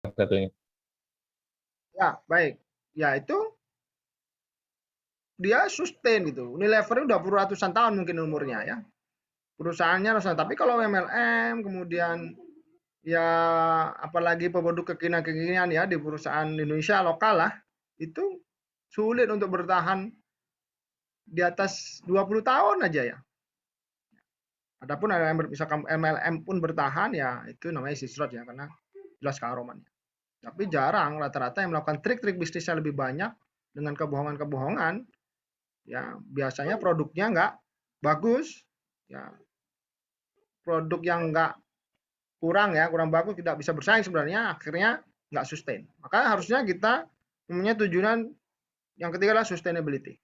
satunya. Ya, baik. Ya, itu dia sustain gitu. Unilever udah ratusan tahun mungkin umurnya ya. Perusahaannya ratusan. Tapi kalau MLM kemudian ya apalagi produk kekinian-kekinian ya di perusahaan Indonesia lokal lah, itu sulit untuk bertahan di atas 20 tahun aja ya. Adapun misalkan MLM pun bertahan ya itu namanya sisrot ya karena jelas kearomannya. Tapi jarang rata-rata yang melakukan trik-trik bisnisnya lebih banyak dengan kebohongan-kebohongan ya biasanya produknya nggak bagus ya produk yang nggak kurang bagus tidak bisa bersaing sebenarnya akhirnya nggak sustain maka harusnya kita mempunyai tujuan yang ketiga adalah sustainability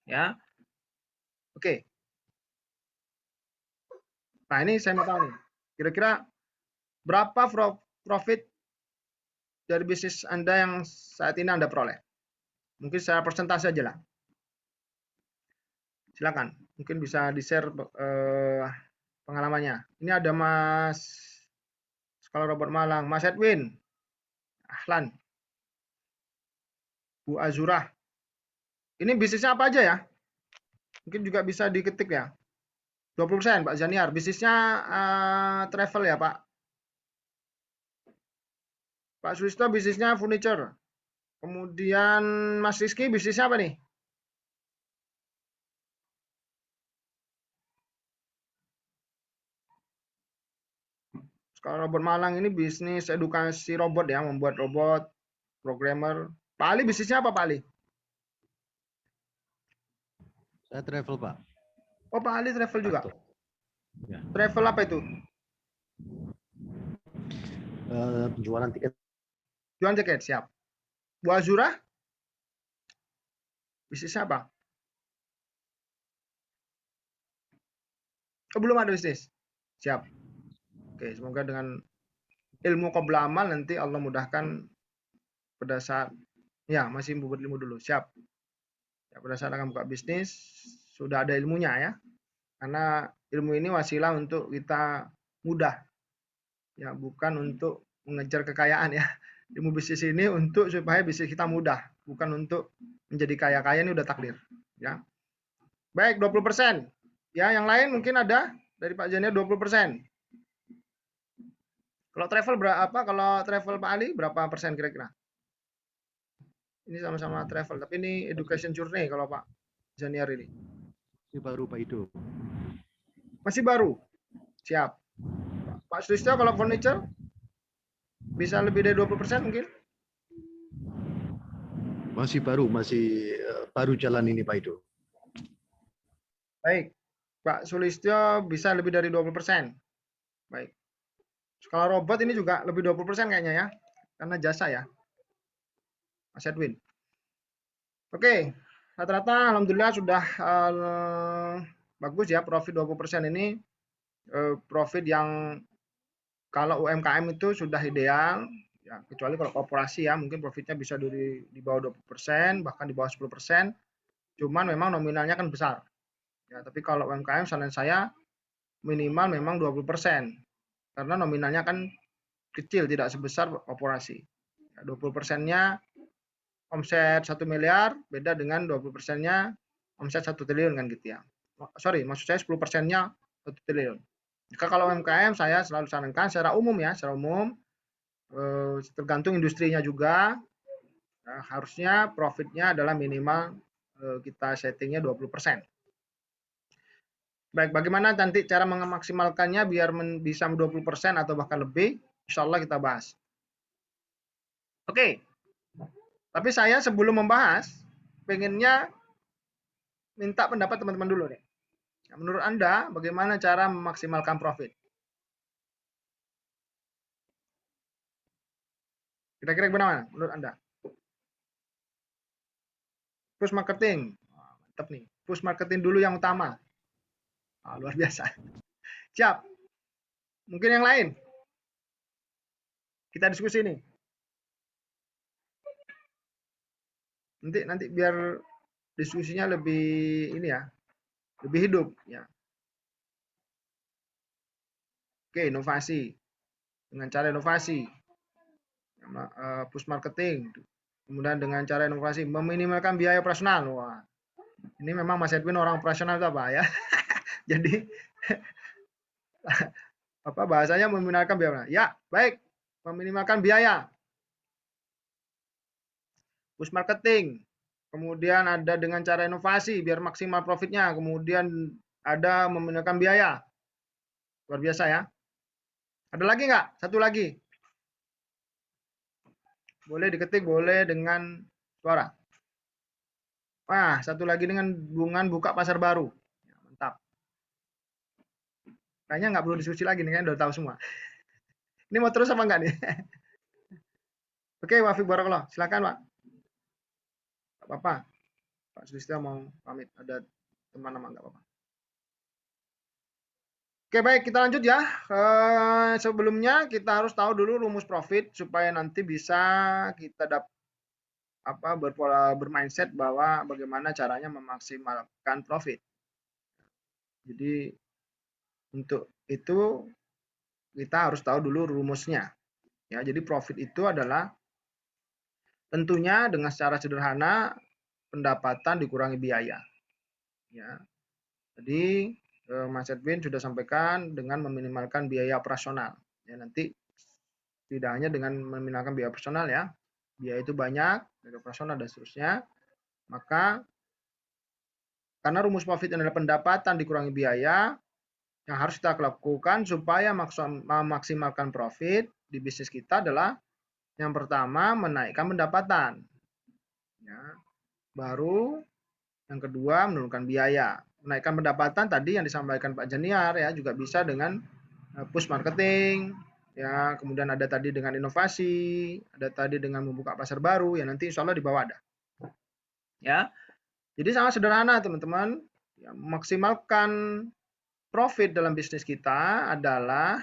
ya oke nah ini saya mau tahu nih kira-kira berapa profit dari bisnis Anda yang saat ini Anda peroleh mungkin secara persentase aja lah silakan mungkin bisa di share pengalamannya ini ada Mas Skala Robert Malang Mas Edwin Ahlan Bu Azurah ini bisnisnya apa aja ya mungkin juga bisa diketik ya 20% Pak Zaniar bisnisnya travel ya Pak Pak Sulisto bisnisnya furniture kemudian Mas Rizky bisnisnya apa nih kalau robot Malang ini bisnis edukasi robot ya membuat robot programmer Pak Ali bisnisnya apa Pak Ali Saya travel Pak. oh Pak Ali travel juga Ya. travel apa itu Penjualan tiket. jualan tiket siap Bu Azura bisnisnya apa oh, belum ada bisnis siap oke semoga dengan ilmu qabla amal nanti Allah mudahkan pada saat ya masih berilmu dulu siap ya, pada saat akan buka bisnis sudah ada ilmunya ya karena ilmu ini wasilah untuk kita mudah ya bukan untuk mengejar kekayaan ya ilmu bisnis ini untuk supaya bisnis kita mudah bukan untuk menjadi kaya-kaya ini udah takdir ya baik 20% ya yang lain mungkin ada dari Pak Jania 20% kalau travel berapa kalau travel Pak Ali berapa persen kira-kira ini sama-sama travel tapi ini education journey kalau Pak Janiar ini Ini baru Pak Ido. masih baru siap Pak Sulisto kalau furniture bisa lebih dari 20% mungkin Masih baru jalan ini Pak Ido. baik Pak Sulistyo bisa lebih dari 20%. Baik. Kalau robot ini juga lebih 20% kayaknya ya. Karena jasa ya. Mas Edwin. Oke. Rata-rata alhamdulillah sudah bagus ya profit 20% ini profit yang kalau UMKM itu sudah ideal ya kecuali kalau korporasi ya mungkin profitnya bisa di bawah 20% bahkan di bawah 10%. Cuman memang nominalnya kan besar. Ya, tapi kalau UMKM saran saya minimal memang 20%. Karena nominalnya kan kecil, tidak sebesar korporasi. 20%-nya omset 1 miliar, beda dengan 20%-nya omset 1 triliun kan gitu ya. Sorry, maksud saya 10%-nya 1 triliun. Jika kalau UMKM saya selalu sarankan secara umum ya, secara umum tergantung industrinya juga harusnya profitnya adalah minimal kita settingnya 20%. Baik, bagaimana nanti cara memaksimalkannya biar bisa 20% atau bahkan lebih, insya Allah kita bahas. Oke, tapi saya sebelum membahas, pengennya minta pendapat teman-teman dulu nih. Menurut Anda, bagaimana cara memaksimalkan profit? Kira-kira gimana menurut Anda? Push marketing, mantap nih. Push marketing dulu yang utama. Luar biasa. Siap. Mungkin yang lain? Kita diskusi nih. Nanti biar diskusinya lebih ini ya, lebih hidup ya. Oke, inovasi. Dengan cara inovasi. push marketing. Kemudian dengan cara inovasi meminimalkan biaya operasional. Wah, ini memang Mas Edwin orang operasional tuh Pak ya. Jadi apa bahasanya meminimalkan biaya. Ya, baik. Meminimalkan biaya. Push marketing. Kemudian ada dengan cara inovasi biar maksimal profitnya. Kemudian ada meminimalkan biaya. Luar biasa ya. Ada lagi nggak? Satu lagi. Boleh diketik, boleh dengan suara. Wah, satu lagi dengan buka pasar baru. Ya, mantap. Kayaknya nggak perlu diskusi lagi nih, kan udah tahu semua. Ini mau terus apa enggak nih? Oke, Wafiq Barakallah. Silakan, Pak. Nggak apa-apa. Pak Sulistya mau pamit. Ada teman nama nggak apa-apa. Oke, baik. Kita lanjut ya. Sebelumnya kita harus tahu dulu rumus profit supaya nanti bisa kita bermindset bahwa bagaimana caranya memaksimalkan profit. Jadi untuk itu kita harus tahu dulu rumusnya. Ya, jadi profit itu adalah tentunya dengan secara sederhana pendapatan dikurangi biaya. Ya. Jadi Mas Edwin sudah sampaikan dengan meminimalkan biaya operasional. Ya, nanti tidak hanya dengan meminimalkan biaya operasional ya. Biaya itu banyak, biaya operasional dan seterusnya. Maka karena rumus profit adalah pendapatan dikurangi biaya, yang harus kita lakukan supaya memaksimalkan profit di bisnis kita adalah yang pertama menaikkan pendapatan. Ya. Baru yang kedua menurunkan biaya. Menaikkan pendapatan tadi yang disampaikan Pak Janiar ya juga bisa dengan push marketing, ya kemudian ada tadi dengan inovasi, ada tadi dengan membuka pasar baru, ya nanti insya Allah di bawah ada. Ya, jadi sangat sederhana teman-teman. Ya, memaksimalkan profit dalam bisnis kita adalah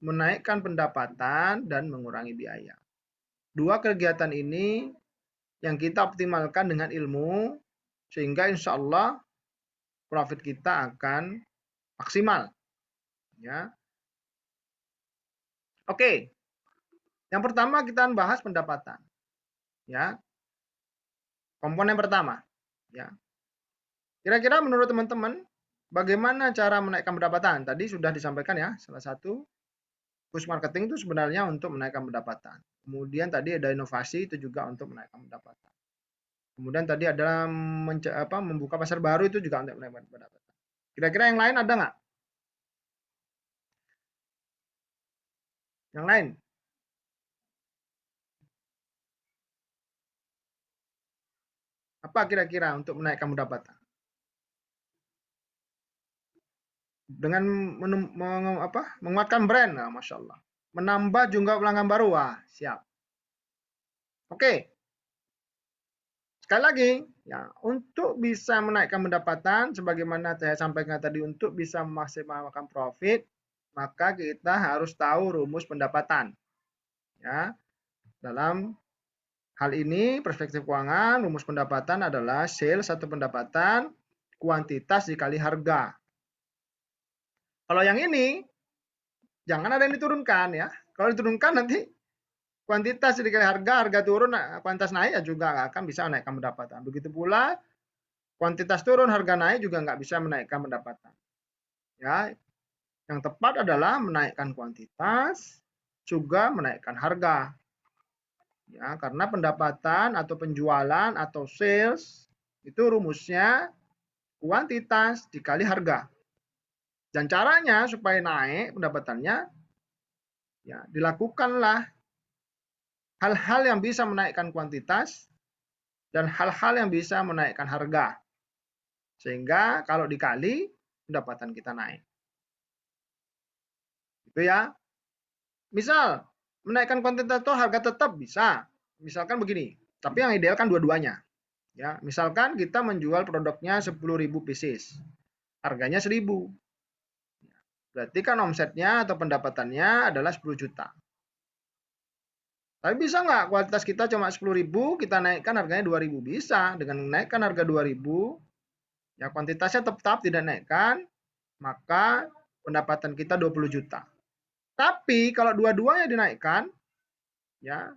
menaikkan pendapatan dan mengurangi biaya. Dua kegiatan ini yang kita optimalkan dengan ilmu, sehingga insya Allah profit kita akan maksimal. Ya. Oke, yang pertama kita bahas pendapatan. Ya, komponen pertama. Ya, kira-kira menurut teman-teman bagaimana cara menaikkan pendapatan? Tadi sudah disampaikan ya, salah satu push marketing itu sebenarnya untuk menaikkan pendapatan. Kemudian tadi ada inovasi itu juga untuk menaikkan pendapatan. Kemudian tadi ada membuka pasar baru itu juga untuk menaikkan pendapatan. Kira-kira yang lain ada nggak? Yang lain? Apa kira-kira untuk menaikkan pendapatan? Dengan menguatkan brand, nah, Masya Allah. Menambah jumlah pelanggan baru, wah siap. Oke. Sekali lagi, ya, untuk bisa menaikkan pendapatan, sebagaimana saya sampaikan tadi, untuk bisa memaksimalkan profit, maka kita harus tahu rumus pendapatan. Ya, dalam hal ini, perspektif keuangan, rumus pendapatan adalah sales atau pendapatan, kuantitas dikali harga. Kalau yang ini, jangan ada yang diturunkan ya. Kalau diturunkan nanti kuantitas dikali harga turun, kuantitas naik ya juga akan bisa menaikkan pendapatan. Begitu pula kuantitas turun, harga naik juga nggak bisa menaikkan pendapatan. Ya, yang tepat adalah menaikkan kuantitas, juga menaikkan harga. Ya, karena pendapatan atau penjualan atau sales itu rumusnya kuantitas dikali harga. Dan caranya supaya naik pendapatannya, ya dilakukanlah hal-hal yang bisa menaikkan kuantitas dan hal-hal yang bisa menaikkan harga. Sehingga kalau dikali, pendapatan kita naik. Itu ya. Misal, menaikkan kuantitas atau harga tetap bisa. Misalkan begini, tapi yang ideal kan dua-duanya. Ya, misalkan kita menjual produknya 10.000 pieces. Harganya 1.000. Berarti kan omsetnya atau pendapatannya adalah 10 juta. Tapi bisa nggak kualitas kita cuma 10.000, kita naikkan harganya 2.000? Bisa. Dengan menaikkan harga 2.000, ya kuantitasnya tetap tidak naikkan, maka pendapatan kita 20 juta. Tapi kalau dua-duanya dinaikkan, ya.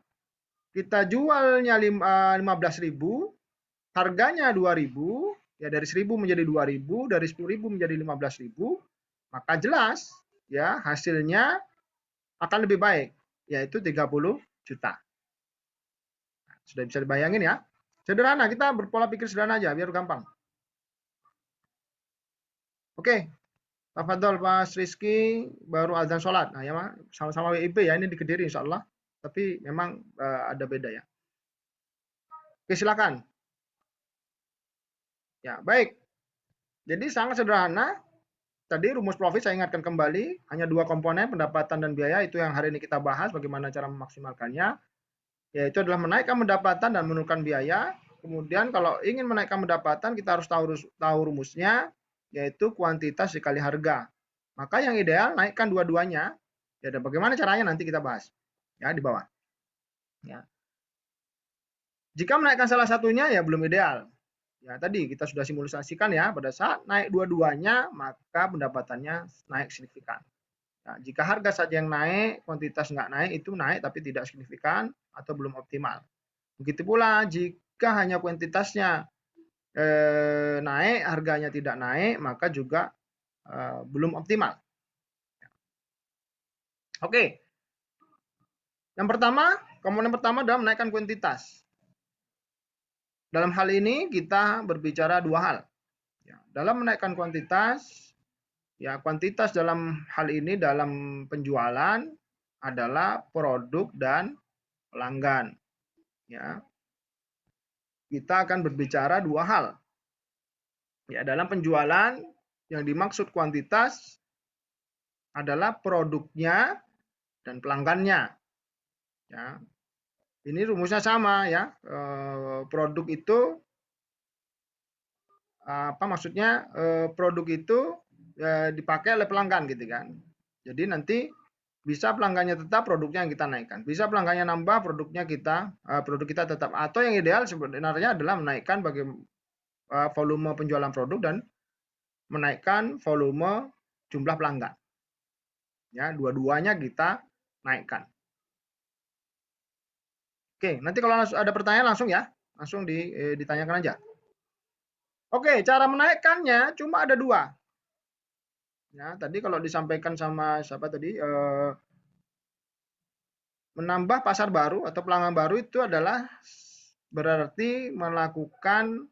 Kita jualnya 15.000, harganya 2.000, ya dari 1.000 menjadi 2.000, dari 10.000 menjadi 15.000, maka jelas ya hasilnya akan lebih baik, yaitu 30 juta. Sudah bisa dibayangin ya. Sederhana, kita berpola pikir sederhana aja biar gampang. Oke, tafadhol Mas Rizky, baru azan sholat. Nah ya sama-sama WIB ya, ini di Kediri insya Allah. Tapi memang ada beda ya. Oke, silakan. Ya, baik. Jadi sangat sederhana. Tadi rumus profit saya ingatkan kembali, hanya dua komponen, pendapatan dan biaya, itu yang hari ini kita bahas bagaimana cara memaksimalkannya, yaitu adalah menaikkan pendapatan dan menurunkan biaya. Kemudian kalau ingin menaikkan pendapatan, kita harus tahu rumusnya, yaitu kuantitas dikali harga. Maka yang ideal naikkan dua-duanya. Ya, dan bagaimana caranya nanti kita bahas ya di bawah. Ya. Jika menaikkan salah satunya ya belum ideal. Ya tadi kita sudah simulasikan ya, pada saat naik dua-duanya maka pendapatannya naik signifikan. Nah, jika harga saja yang naik, kuantitas nggak naik, itu naik tapi tidak signifikan atau belum optimal. Begitu pula jika hanya kuantitasnya naik, harganya tidak naik, maka juga belum optimal. Oke. Yang pertama, komponen pertama adalah menaikkan kuantitas. Dalam hal ini kita berbicara dua hal. Ya, dalam menaikkan kuantitas, ya kuantitas dalam hal ini dalam penjualan adalah produk dan pelanggan. Ya, kita akan berbicara dua hal. Ya, dalam penjualan yang dimaksud kuantitas adalah produknya dan pelanggannya. Ya, ini rumusnya sama ya. Produk itu apa maksudnya? Produk itu dipakai oleh pelanggan gitu kan. Jadi nanti bisa pelanggannya tetap, produknya yang kita naikkan. Bisa pelanggannya nambah, produk kita tetap. Atau yang ideal sebenarnya adalah menaikkan volume penjualan produk dan menaikkan volume jumlah pelanggan. Ya, dua-duanya kita naikkan. Oke, nanti kalau ada pertanyaan langsung ditanyakan aja. Oke, cara menaikkannya cuma ada dua. Ya, tadi kalau disampaikan sama siapa tadi, menambah pasar baru atau pelanggan baru itu adalah berarti melakukan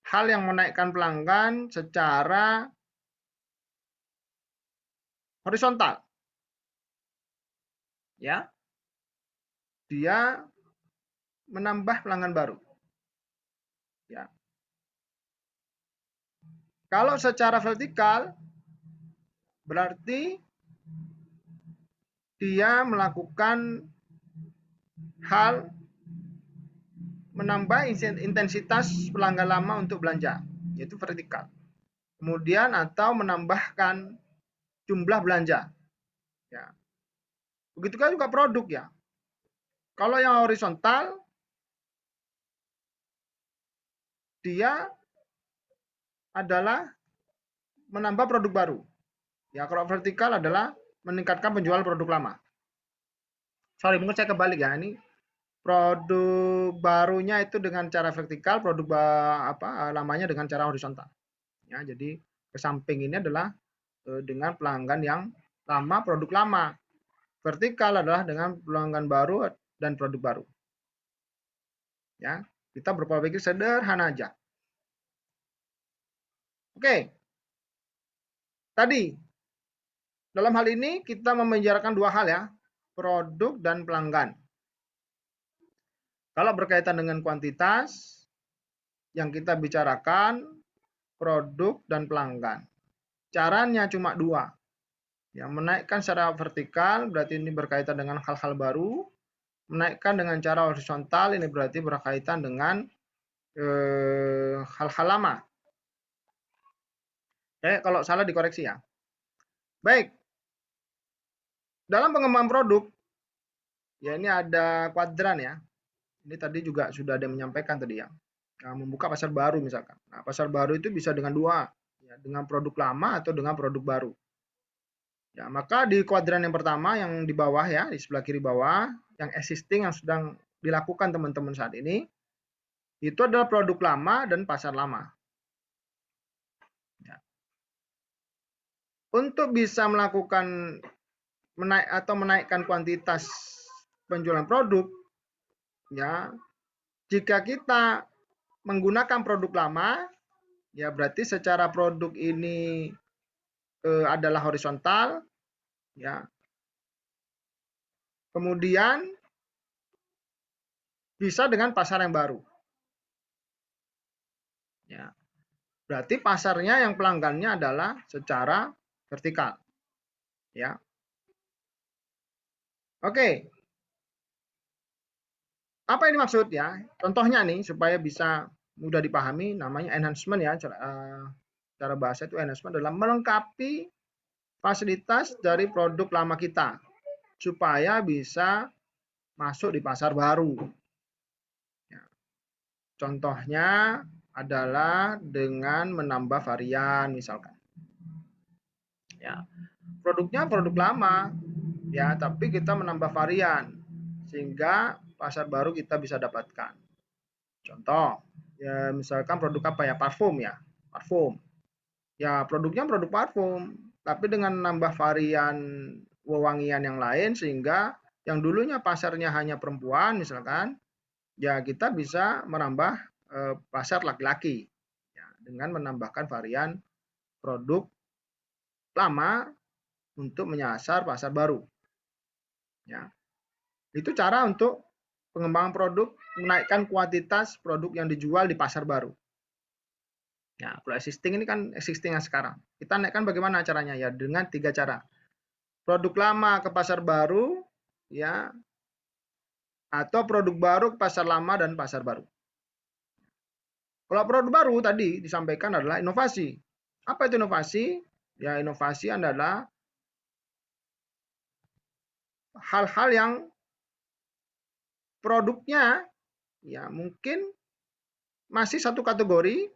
hal yang menaikkan pelanggan secara horizontal. Ya. Dia menambah pelanggan baru. Ya. Kalau secara vertikal berarti dia melakukan hal menambah intensitas pelanggan lama untuk belanja, yaitu vertikal. Kemudian atau menambahkan jumlah belanja. Ya. Begitu kan juga produk ya. Kalau yang horizontal, dia adalah menambah produk baru. Ya, kalau vertikal adalah meningkatkan penjualan produk lama. Sorry, mungkin saya kebalik ya. Ini produk barunya itu dengan cara vertikal, produk lamanya dengan cara horizontal. Ya, jadi ke samping ini adalah dengan pelanggan yang lama, produk lama. Vertikal adalah dengan pelanggan baru dan produk baru. Ya, kita berpola pikir sederhana aja. Oke. Tadi dalam hal ini kita membicarakan dua hal ya, produk dan pelanggan. Kalau berkaitan dengan kuantitas, yang kita bicarakan produk dan pelanggan. Caranya cuma dua. Yang menaikkan secara vertikal berarti ini berkaitan dengan hal-hal baru. Menaikkan dengan cara horizontal ini berarti berkaitan dengan hal-hal lama. Kalau salah dikoreksi ya. Baik. Dalam pengembangan produk, ya ini ada kuadran ya. Ini tadi juga sudah ada menyampaikan tadi ya. Nah, membuka pasar baru misalkan. Nah, pasar baru itu bisa dengan dua, ya, dengan produk lama atau dengan produk baru. Ya, maka di kuadran yang pertama yang di bawah ya, di sebelah kiri bawah, yang existing yang sedang dilakukan teman-teman saat ini, itu adalah produk lama dan pasar lama. Ya. Untuk bisa melakukan menaikkan kuantitas penjualan produk, ya, jika kita menggunakan produk lama, ya berarti secara produk ini adalah horizontal, ya. Kemudian bisa dengan pasar yang baru. Ya. Berarti pasarnya yang pelanggannya adalah secara vertikal. Ya. Oke. Apa ini maksud ya? Contohnya nih supaya bisa mudah dipahami, namanya enhancement ya. Cara bahasa itu enhancement adalah melengkapi fasilitas dari produk lama kita supaya bisa masuk di pasar baru. Ya. Contohnya adalah dengan menambah varian misalkan. Ya. Produknya produk lama, ya, tapi kita menambah varian sehingga pasar baru kita bisa dapatkan. Contoh, ya misalkan produk apa ya? Parfum ya, parfum. Ya produknya produk parfum, tapi dengan nambah varian wewangian yang lain sehingga yang dulunya pasarnya hanya perempuan misalkan, ya kita bisa merambah pasar laki-laki ya, dengan menambahkan varian produk lama untuk menyasar pasar baru. Ya. Itu cara untuk pengembangan produk, menaikkan kuantitas produk yang dijual di pasar baru. Ya, kalau existing ini kan existing yang sekarang. Kita naikkan bagaimana caranya? Ya dengan 3 cara. Produk lama ke pasar baru, ya, atau produk baru ke pasar lama dan pasar baru. Kalau produk baru tadi disampaikan adalah inovasi. Apa itu inovasi? Ya, inovasi adalah hal-hal yang produknya ya mungkin masih satu kategori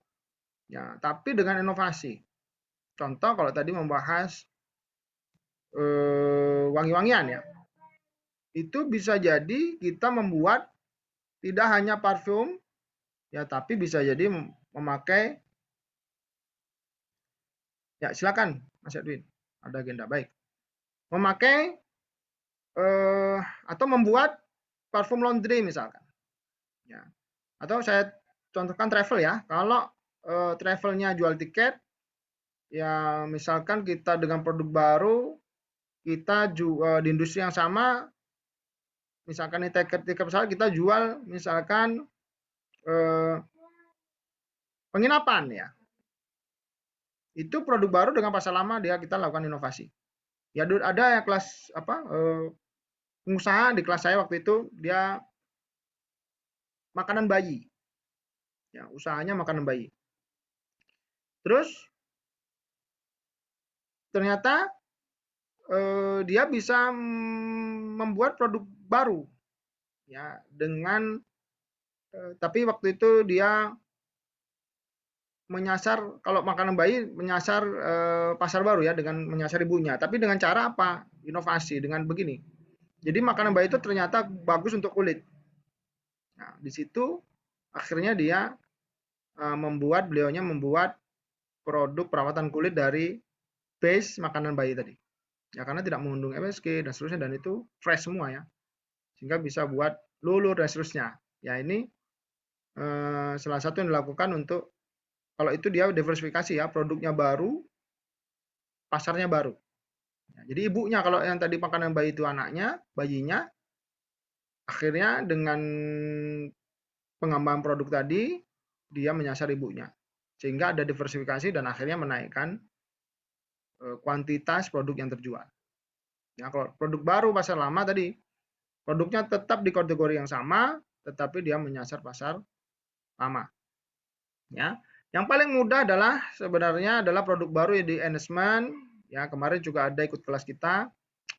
ya, tapi dengan inovasi. Contoh kalau tadi membahas wangi-wangian ya. Itu bisa jadi kita membuat tidak hanya parfum ya, tapi bisa jadi memakai ya silakan Mas Edwin, ada agenda baik. Memakai atau membuat parfum laundry misalkan. Ya. Atau saya contohkan travel ya. Kalau travelnya jual tiket, ya misalkan kita dengan produk baru, kita di industri yang sama, misalkan ini tiket pesawat kita jual misalkan penginapan ya. Itu produk baru dengan pasar lama dia kita lakukan inovasi. Ya ada yang kelas apa pengusaha di kelas saya waktu itu dia makanan bayi. Ya, usahanya makanan bayi. Terus ternyata dia bisa membuat produk baru ya dengan tapi waktu itu dia menyasar kalau makanan bayi menyasar pasar baru ya dengan menyasar ibunya. Tapi dengan cara apa? Inovasi dengan begini. Jadi makanan bayi itu ternyata bagus untuk kulit. Nah, di situ akhirnya dia beliaunya membuat produk perawatan kulit dari base makanan bayi tadi. Ya karena tidak mengandung MSG dan seterusnya dan itu fresh semua ya. Sehingga bisa buat lulur dan seterusnya. Ya ini salah satu yang dilakukan untuk kalau itu dia diversifikasi ya, produknya baru, pasarnya baru. Ya, jadi ibunya kalau yang tadi makanan bayi itu anaknya, bayinya, akhirnya dengan pengembangan produk tadi, dia menyasar ibunya. Sehingga ada diversifikasi dan akhirnya menaikkan kuantitas produk yang terjual. Ya, kalau produk baru pasar lama tadi, produknya tetap di kategori yang sama, tetapi dia menyasar pasar lama. Ya, yang paling mudah adalah sebenarnya adalah produk baru ya di enhancement. Ya, kemarin juga ada ikut kelas kita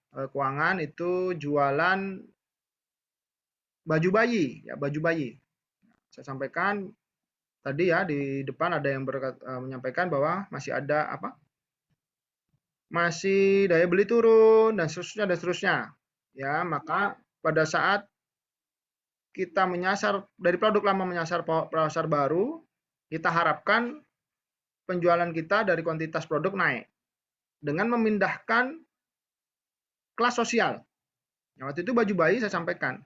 keuangan itu jualan baju bayi, ya baju bayi. Saya sampaikan tadi ya di depan ada yang menyampaikan bahwa masih ada apa? masih daya beli turun dan seterusnya. Ya, maka pada saat kita menyasar dari produk lama menyasar pasar baru, kita harapkan penjualan kita dari kuantitas produk naik dengan memindahkan kelas sosial. Nah, waktu itu baju bayi saya sampaikan.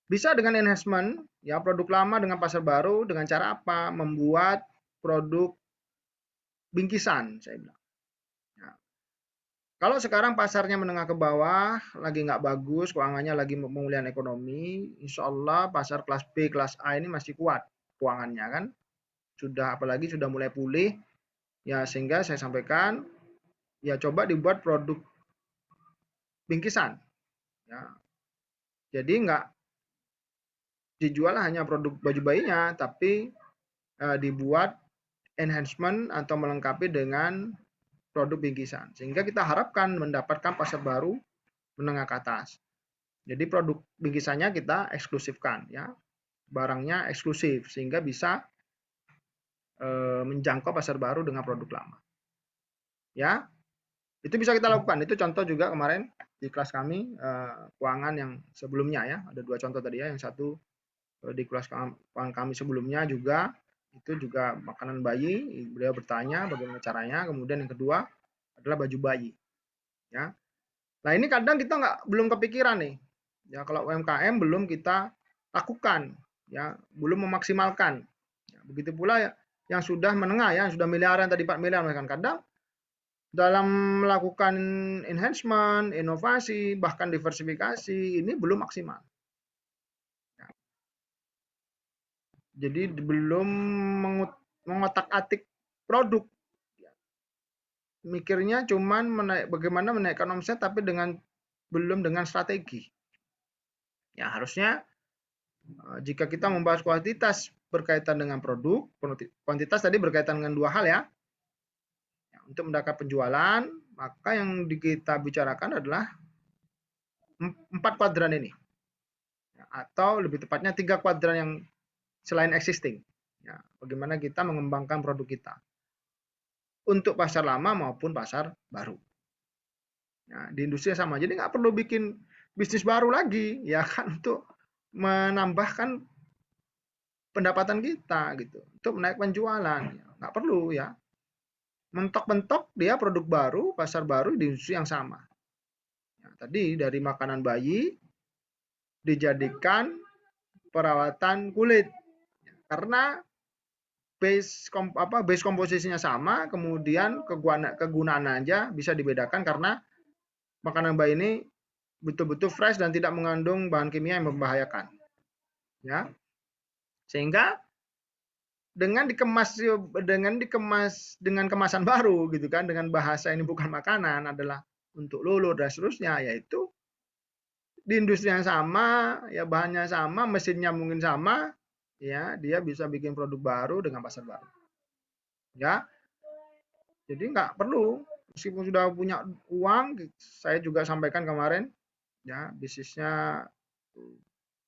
Bisa dengan enhancement, ya produk lama dengan pasar baru dengan cara apa? Membuat produk bingkisan, saya bilang. Nah, kalau sekarang pasarnya menengah ke bawah, lagi nggak bagus, keuangannya lagi pemulihan ekonomi, insya Allah pasar kelas B, kelas A ini masih kuat keuangannya kan. Apalagi sudah mulai pulih, ya sehingga saya sampaikan, ya coba dibuat produk bingkisan. Ya. Jadi nggak dijual hanya produk baju bayinya, tapi dibuat enhancement atau melengkapi dengan produk bingkisan. Sehingga kita harapkan mendapatkan pasar baru menengah ke atas. Jadi produk bingkisannya kita eksklusifkan, ya, barangnya eksklusif sehingga bisa menjangkau pasar baru dengan produk lama. Ya, itu bisa kita lakukan. Itu contoh juga kemarin di kelas kami keuangan yang sebelumnya ya. Ada 2 contoh tadi ya. Yang satu di kelas keuangan kami sebelumnya juga itu juga makanan bayi. Beliau bertanya bagaimana caranya. Kemudian yang kedua adalah baju bayi. Ya. Nah ini kadang kita belum kepikiran nih. Ya kalau UMKM belum kita lakukan, ya belum memaksimalkan. Ya, begitu pula ya, yang sudah menengah ya, yang sudah miliaran tadi 4 miliar kan kadang dalam melakukan enhancement, inovasi, bahkan diversifikasi ini belum maksimal. Ya. Jadi belum mengotak-atik produk. Mikirnya cuman bagaimana menaikkan omset tapi belum dengan strategi. Ya harusnya jika kita membahas kuantitas berkaitan dengan produk, kuantitas tadi berkaitan dengan 2 hal ya. Untuk mendapatkan penjualan, maka yang kita bicarakan adalah 4 kuadran ini. Atau lebih tepatnya 3 kuadran yang selain existing. Ya, bagaimana kita mengembangkan produk kita untuk pasar lama maupun pasar baru. Ya, di industri sama. Jadi nggak perlu bikin bisnis baru lagi, ya kan, untuk menambahkan pendapatan kita gitu, untuk menaik penjualan. Nggak perlu ya. Mentok-mentok dia produk baru, pasar baru di industri yang sama. Ya, tadi dari makanan bayi dijadikan perawatan kulit. Karena base komposisinya sama, kemudian kegunaan aja bisa dibedakan karena makanan bayi ini betul-betul fresh dan tidak mengandung bahan kimia yang membahayakan. Ya. Sehingga dengan dikemas dengan kemasan baru gitu kan, dengan bahasa ini bukan makanan, adalah untuk lulur dan seterusnya, yaitu di industri yang sama, ya bahannya sama, mesinnya mungkin sama, ya dia bisa bikin produk baru dengan pasar baru. Ya, jadi nggak perlu, meskipun sudah punya uang, saya juga sampaikan kemarin, ya bisnisnya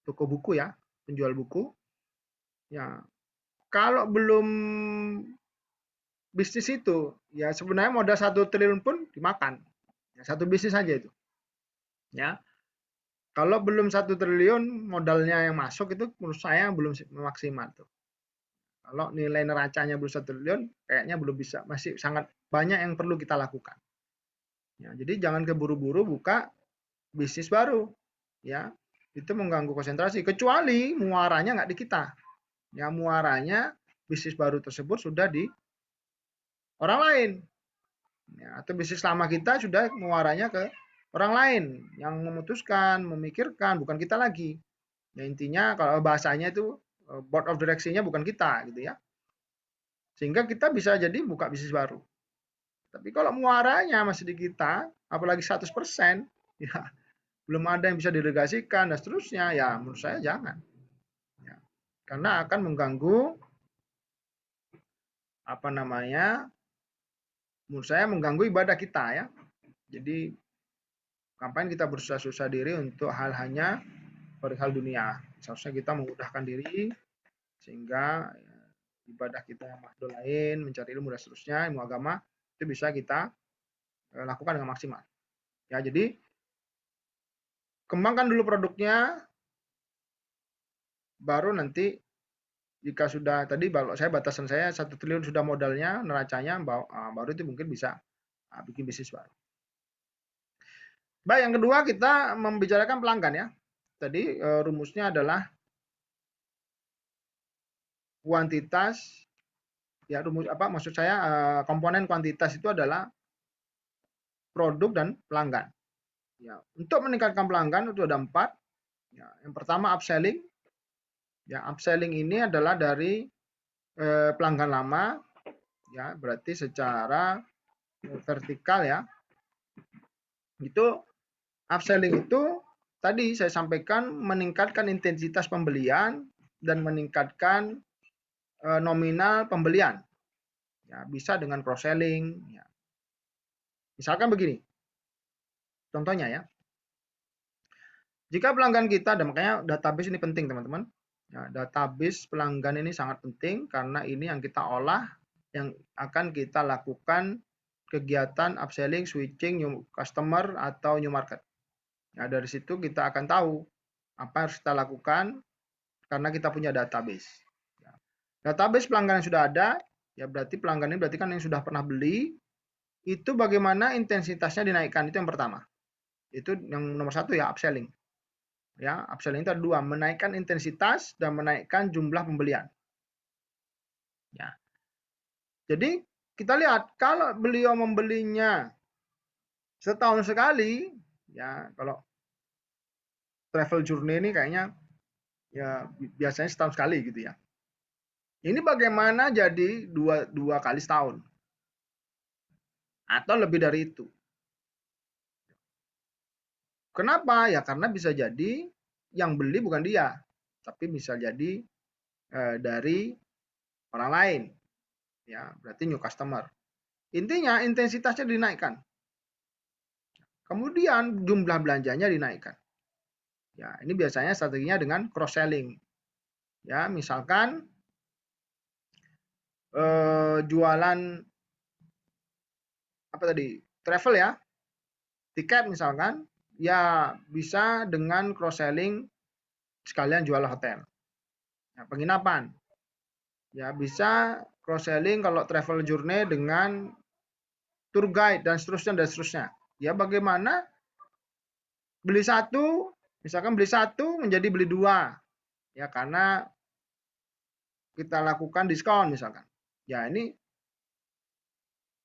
toko buku ya, penjual buku, ya kalau belum bisnis itu, ya sebenarnya modal 1 triliun pun dimakan, ya, satu bisnis saja itu, ya. Kalau belum 1 triliun modalnya yang masuk itu menurut saya belum maksimal tuh. Kalau nilai neracanya belum 1 triliun, kayaknya belum bisa, masih sangat banyak yang perlu kita lakukan. Ya, jadi jangan keburu-buru buka bisnis baru, ya itu mengganggu konsentrasi. Kecuali muaranya nggak di kita, ya muaranya bisnis baru tersebut sudah di orang lain, ya, atau bisnis lama kita sudah muaranya ke orang lain yang memutuskan, memikirkan, bukan kita lagi. Ya intinya kalau bahasanya itu board of direction-nya bukan kita gitu ya. Sehingga kita bisa jadi buka bisnis baru. Tapi kalau muaranya masih di kita, apalagi 100%, ya belum ada yang bisa didelegasikan dan seterusnya, ya menurut saya jangan. Ya. Karena akan mengganggu menurut saya mengganggu ibadah kita ya. Jadi ngapain kita bersusah-susah diri untuk hal-hanya perihal dunia. Seharusnya kita memudahkan diri sehingga ya, ibadah kita yang makhluk lain, mencari ilmu dan seterusnya, ilmu agama Itu bisa kita lakukan dengan maksimal. Ya, jadi kembangkan dulu produknya, baru nanti jika sudah tadi kalau saya batasan saya 1 triliun sudah modalnya, neracanya baru itu mungkin bisa bikin bisnis baru. Baik, yang kedua kita membicarakan pelanggan ya. Tadi rumusnya adalah kuantitas ya, maksud saya komponen kuantitas itu adalah produk dan pelanggan. Ya, untuk meningkatkan pelanggan itu ada 4. Ya, yang pertama upselling. Ya, upselling ini adalah dari pelanggan lama ya, berarti secara vertikal ya. Itu upselling itu tadi saya sampaikan meningkatkan intensitas pembelian dan meningkatkan nominal pembelian. Ya, bisa dengan cross selling ya. Misalkan begini. Contohnya ya. Jika pelanggan kita, dan makanya database ini penting teman-teman. Ya, database pelanggan ini sangat penting karena ini yang kita olah, yang akan kita lakukan kegiatan upselling, switching, new customer atau new market. Ya, dari situ kita akan tahu apa yang harus kita lakukan karena kita punya database. Ya. Database pelanggan yang sudah ada, ya berarti pelanggan ini berarti kan yang sudah pernah beli, itu bagaimana intensitasnya dinaikkan, itu yang pertama. Itu yang nomor 1 ya, upselling. Ya, upselling itu ada 2, menaikkan intensitas dan menaikkan jumlah pembelian. Ya. Jadi kita lihat kalau beliau membelinya setahun sekali, ya kalau travel journey ini kayaknya ya biasanya setahun sekali gitu ya. Ini bagaimana jadi dua kali setahun atau lebih dari itu. Kenapa? Ya karena bisa jadi yang beli bukan dia, tapi bisa jadi dari orang lain. Ya, berarti new customer. Intinya intensitasnya dinaikkan. Kemudian jumlah belanjanya dinaikkan. Ya, ini biasanya strateginya dengan cross selling. Ya, misalkan jualan apa tadi? Travel ya. Tiket misalkan, ya bisa dengan cross selling sekalian jual hotel. Ya, penginapan. Ya, bisa cross selling kalau travel journey dengan tour guide dan seterusnya. Ya, bagaimana beli satu, misalkan beli satu menjadi beli 2. Ya, karena kita lakukan diskon misalkan. Ya, ini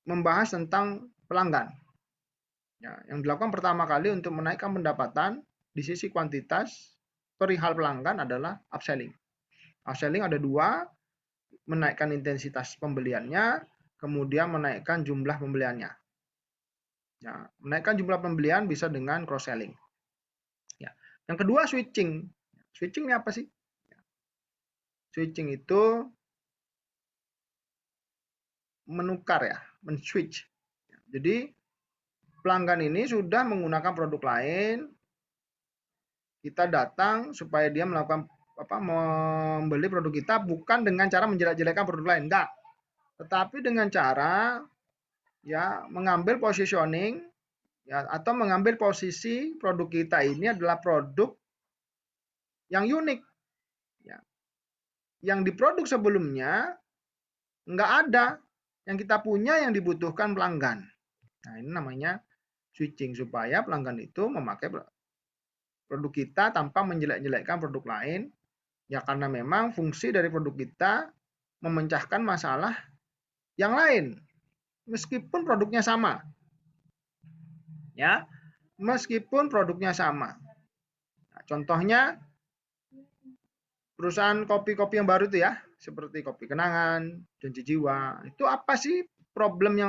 membahas tentang pelanggan. Ya, yang dilakukan pertama kali untuk menaikkan pendapatan di sisi kuantitas perihal pelanggan adalah upselling. Upselling ada 2, menaikkan intensitas pembeliannya, kemudian menaikkan jumlah pembeliannya. Ya, menaikkan jumlah pembelian bisa dengan cross selling. Ya. Yang kedua switching. Switching ini apa sih? Switching itu menukar ya, men-switch. Jadi pelanggan ini sudah menggunakan produk lain, kita datang supaya dia melakukan membeli produk kita bukan dengan cara menjelek-jelekan produk lain, enggak. Tetapi dengan cara ya mengambil positioning ya atau mengambil posisi produk kita ini adalah produk yang unik. Ya. Yang di produk sebelumnya enggak ada. Yang kita punya yang dibutuhkan pelanggan. Nah, ini namanya switching supaya pelanggan itu memakai produk kita tanpa menjelek-jelekkan produk lain. Ya karena memang fungsi dari produk kita memecahkan masalah yang lain meskipun produknya sama. Ya, meskipun produknya sama. Nah, contohnya perusahaan kopi-kopi yang baru itu ya, seperti Kopi Kenangan, Janji Jiwa. Itu apa sih problem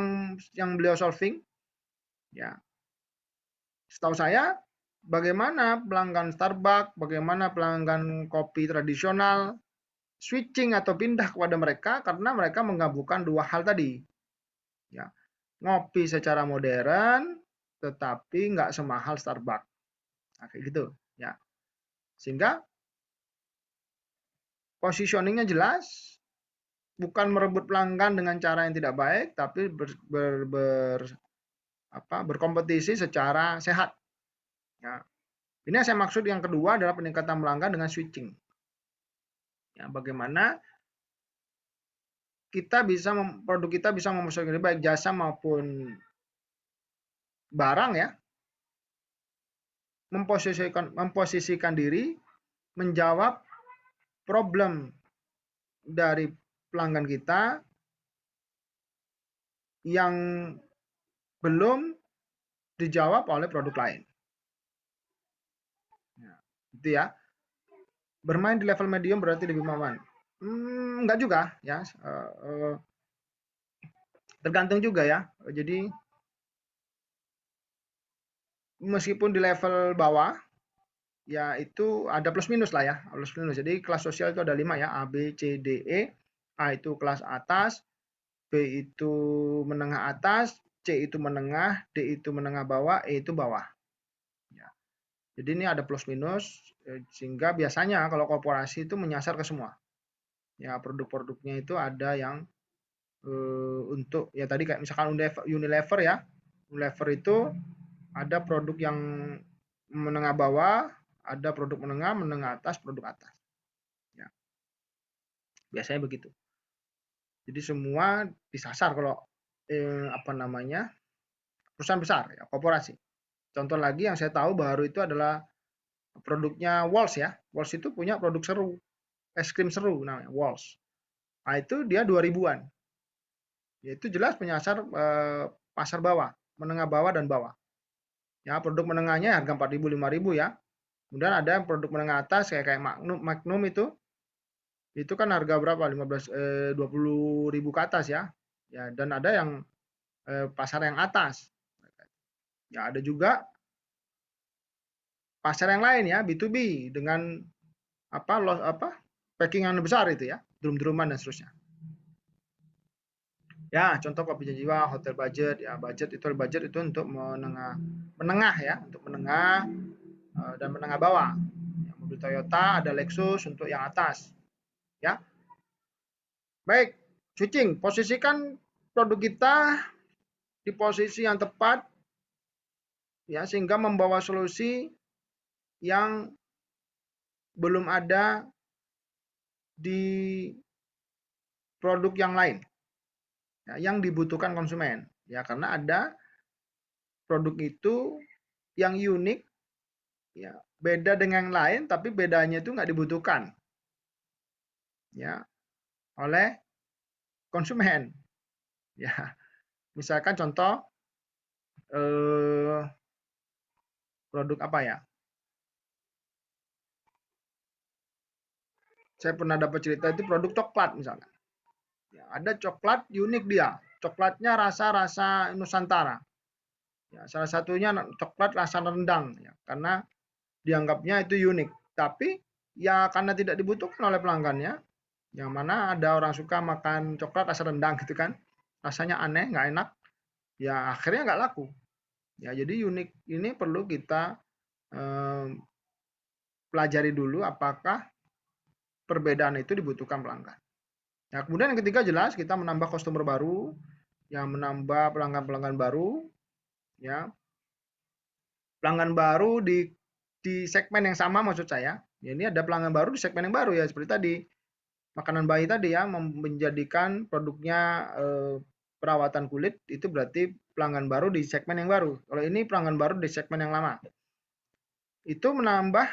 yang beliau solving? Ya. Setahu saya bagaimana pelanggan Starbucks, bagaimana pelanggan kopi tradisional switching atau pindah kepada mereka karena mereka menggabungkan 2 hal tadi. Ya. Ngopi secara modern tetapi nggak semahal Starbucks. Nah, kayak gitu ya. Sehingga positioningnya jelas, bukan merebut pelanggan dengan cara yang tidak baik, tapi berkompetisi secara sehat. Ya. Ini yang saya maksud yang kedua adalah peningkatan pelanggan dengan switching. Ya, bagaimana produk kita bisa memasarkan baik jasa maupun barang ya, memposisikan diri menjawab problem dari pelanggan kita yang belum dijawab oleh produk lain. Ya, itu ya. Bermain di level medium berarti lebih aman. Enggak juga ya. Tergantung juga ya. Jadi meskipun di level bawah ya itu ada plus minus lah ya, plus minus. Jadi kelas sosial itu ada 5 ya, A, B, C, D, E. A itu kelas atas, B itu menengah atas, C itu menengah, D itu menengah bawah, E itu bawah. Ya. Jadi ini ada plus minus, sehingga biasanya kalau korporasi itu menyasar ke semua. Ya produk-produknya itu ada yang untuk ya tadi kayak misalkan Unilever ya, Unilever itu ada produk yang menengah bawah, ada produk menengah atas, produk atas. Ya. Biasanya begitu. Jadi semua disasar kalau perusahaan besar ya, korporasi. Contoh lagi yang saya tahu baru itu adalah produknya Walls ya. Walls itu punya produk seru, es krim seru namanya Walls. Nah itu dia 2000-an. Ya, itu jelas penyasar pasar bawah, menengah bawah dan bawah. Ya, produk menengahnya harga 4.000 5.000 ya. Kemudian ada yang produk menengah atas kayak Magnum itu kan harga berapa? 20.000 ke atas ya. Ya, dan ada yang pasar yang atas. Ya, ada juga pasar yang lain ya, B2B dengan packingan besar itu ya, drum-druman dan seterusnya. Ya, contoh kopi jiwa, hotel budget ya, budget itu untuk menengah ya, untuk menengah dan menengah bawah. Ya, mobil Toyota, ada Lexus untuk yang atas. Ya. Baik, switching, posisikan produk kita di posisi yang tepat ya sehingga membawa solusi yang belum ada di produk yang lain ya, yang dibutuhkan konsumen ya karena ada produk itu yang unik ya beda dengan yang lain tapi bedanya itu nggak dibutuhkan ya oleh konsumen ya misalkan contoh produk apa ya, saya pernah dapat cerita itu produk coklat misalnya ya, ada coklat unik dia coklatnya rasa Nusantara ya, salah satunya coklat rasa rendang ya, karena dianggapnya itu unik tapi ya karena tidak dibutuhkan oleh pelanggannya yang mana ada orang suka makan coklat rasa rendang gitu kan rasanya aneh nggak enak ya akhirnya nggak laku ya jadi unik ini perlu kita pelajari dulu apakah perbedaan itu dibutuhkan pelanggan. Ya, kemudian yang ketiga jelas kita menambah customer baru, yang menambah pelanggan-pelanggan baru, ya pelanggan baru di segmen yang sama maksud saya. Ya, ini ada pelanggan baru di segmen yang baru ya seperti tadi makanan bayi tadi ya menjadikan produknya perawatan kulit itu berarti pelanggan baru di segmen yang baru. Kalau ini pelanggan baru di segmen yang lama. Itu menambah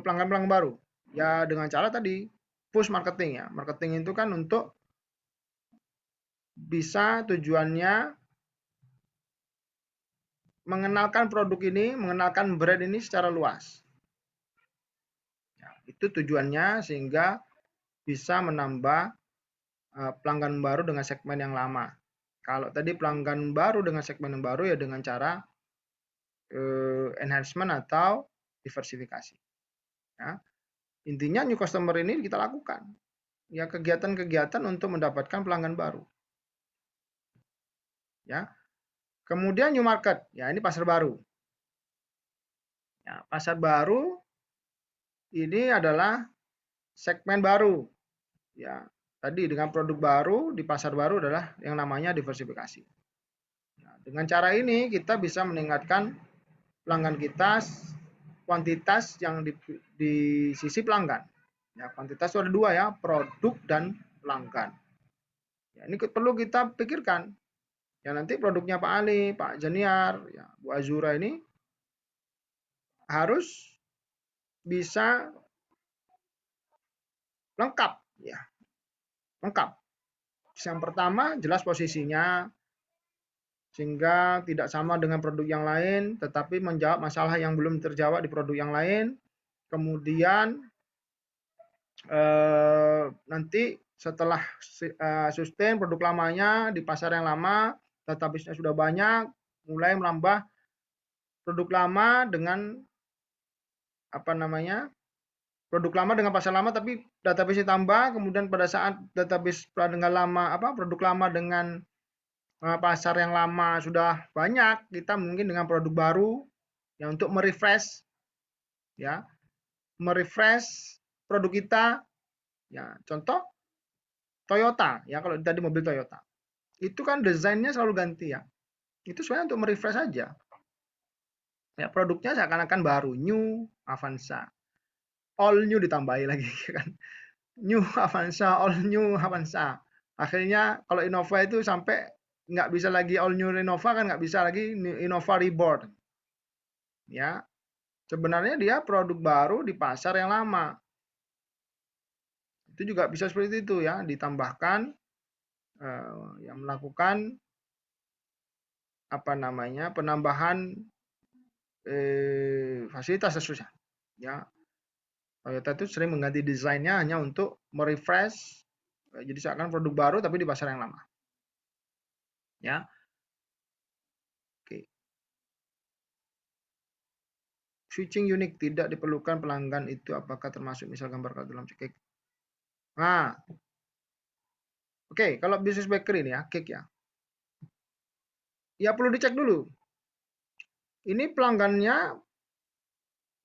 pelanggan-pelanggan baru. Ya dengan cara tadi push marketing ya. Marketing itu kan untuk bisa tujuannya mengenalkan produk ini, mengenalkan brand ini secara luas. Ya, itu tujuannya sehingga bisa menambah pelanggan baru dengan segmen yang lama. Kalau tadi pelanggan baru dengan segmen yang baru ya dengan cara enhancement atau diversifikasi. Ya. Intinya new customer ini kita lakukan. Ya kegiatan-kegiatan untuk mendapatkan pelanggan baru. Ya. Kemudian new market. Ya, ini pasar baru. Ya, pasar baru ini adalah segmen baru. Ya. tadi dengan produk baru di pasar baru adalah yang namanya diversifikasi. Nah, dengan cara ini kita bisa meningkatkan pelanggan kita, kuantitas yang di sisi pelanggan. Ya, kuantitas itu ada dua ya, produk dan pelanggan. Ya, ini perlu kita pikirkan. Ya nanti produknya Pak Ali, Pak Janiar, ya, Bu Azura ini harus bisa lengkap, ya lengkap. Yang pertama jelas posisinya, sehingga tidak sama dengan produk yang lain, tetapi menjawab masalah yang belum terjawab di produk yang lain. Kemudian nanti setelah sustain produk lamanya di pasar yang lama, database-nya sudah banyak, mulai menambah produk lama dengan apa namanya, produk lama dengan pasar lama, tapi database ditambah. Kemudian pada saat database dengan lama produk lama dengan pasar yang lama sudah banyak, kita mungkin dengan produk baru yang untuk merefresh ya, merefresh produk kita. Ya, contoh Toyota ya, kalau tadi mobil Toyota. Itu kan desainnya selalu ganti ya. Itu sebenarnya untuk merefresh saja. Ya, produknya seakan-akan baru, new Avanza. All new ditambahi lagi kan. New Avanza, all new Avanza. Akhirnya kalau Innova itu sampai nggak bisa lagi all new Innova, kan nggak bisa lagi Innova Reborn. Ya, sebenarnya dia produk baru di pasar yang lama. Itu juga bisa seperti itu ya, ditambahkan yang melakukan apa namanya, penambahan fasilitas seterusnya. Ya, Toyota itu sering mengganti desainnya hanya untuk merefresh, jadi seakan produk baru tapi di pasar yang lama. Ya, oke. Switching unik tidak diperlukan pelanggan itu apakah termasuk misal gambar kartu dalam cake? Nah, oke, kalau bisnis bakery ini ya, cake ya. Ya perlu dicek dulu. Ini pelanggannya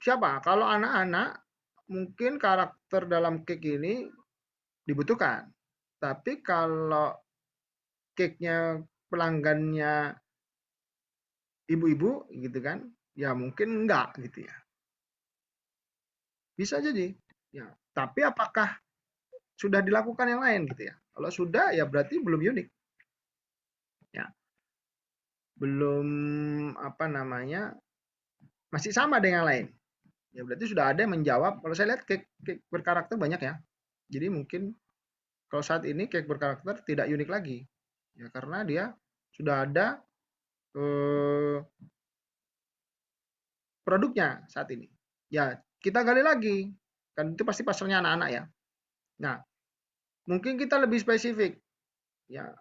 siapa? Kalau anak-anak, mungkin karakter dalam cake ini dibutuhkan. Tapi kalau cake-nya pelanggannya ibu-ibu gitu kan, ya mungkin enggak gitu ya. Bisa jadi. Ya, tapi apakah sudah dilakukan yang lain gitu ya? Kalau sudah ya berarti belum unik. Ya. Belum apa namanya? Masih sama dengan yang lain. Ya berarti sudah ada yang menjawab. Kalau saya lihat cake berkarakter banyak ya. Jadi mungkin kalau saat ini cake berkarakter tidak unik lagi. Ya karena dia sudah ada produknya saat ini. Ya, kita gali lagi. Kan itu pasti pasarnya anak-anak ya. Nah, mungkin kita lebih spesifik. Ya,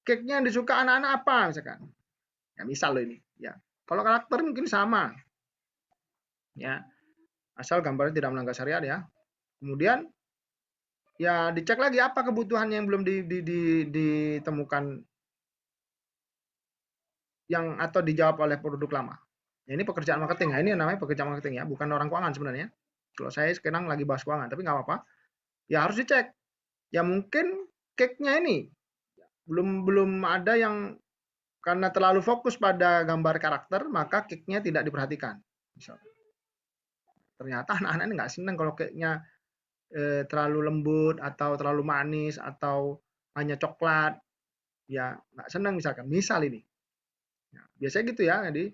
cake-nya yang disuka anak-anak apa misalkan. Ya, misal loh ini, ya. Kalau karakter mungkin sama. Ya, asal gambarnya tidak melanggar syariat ya. Kemudian ya dicek lagi apa kebutuhan yang belum ditemukan yang atau dijawab oleh produk lama. Ya, ini pekerjaan marketing. Nah, ini namanya pekerjaan marketing ya, bukan orang keuangan sebenarnya. Kalau saya sekarang lagi bahas keuangan, tapi nggak apa-apa. Ya harus dicek. Ya mungkin cake-nya ini belum belum ada yang karena terlalu fokus pada gambar karakter, maka cake-nya tidak diperhatikan. Misalnya. Ternyata anak-anak ini nggak seneng kalau cake-nya terlalu lembut atau terlalu manis atau hanya coklat. Ya nggak seneng misalkan. Misal ini. Ya, biasanya gitu ya. Jadi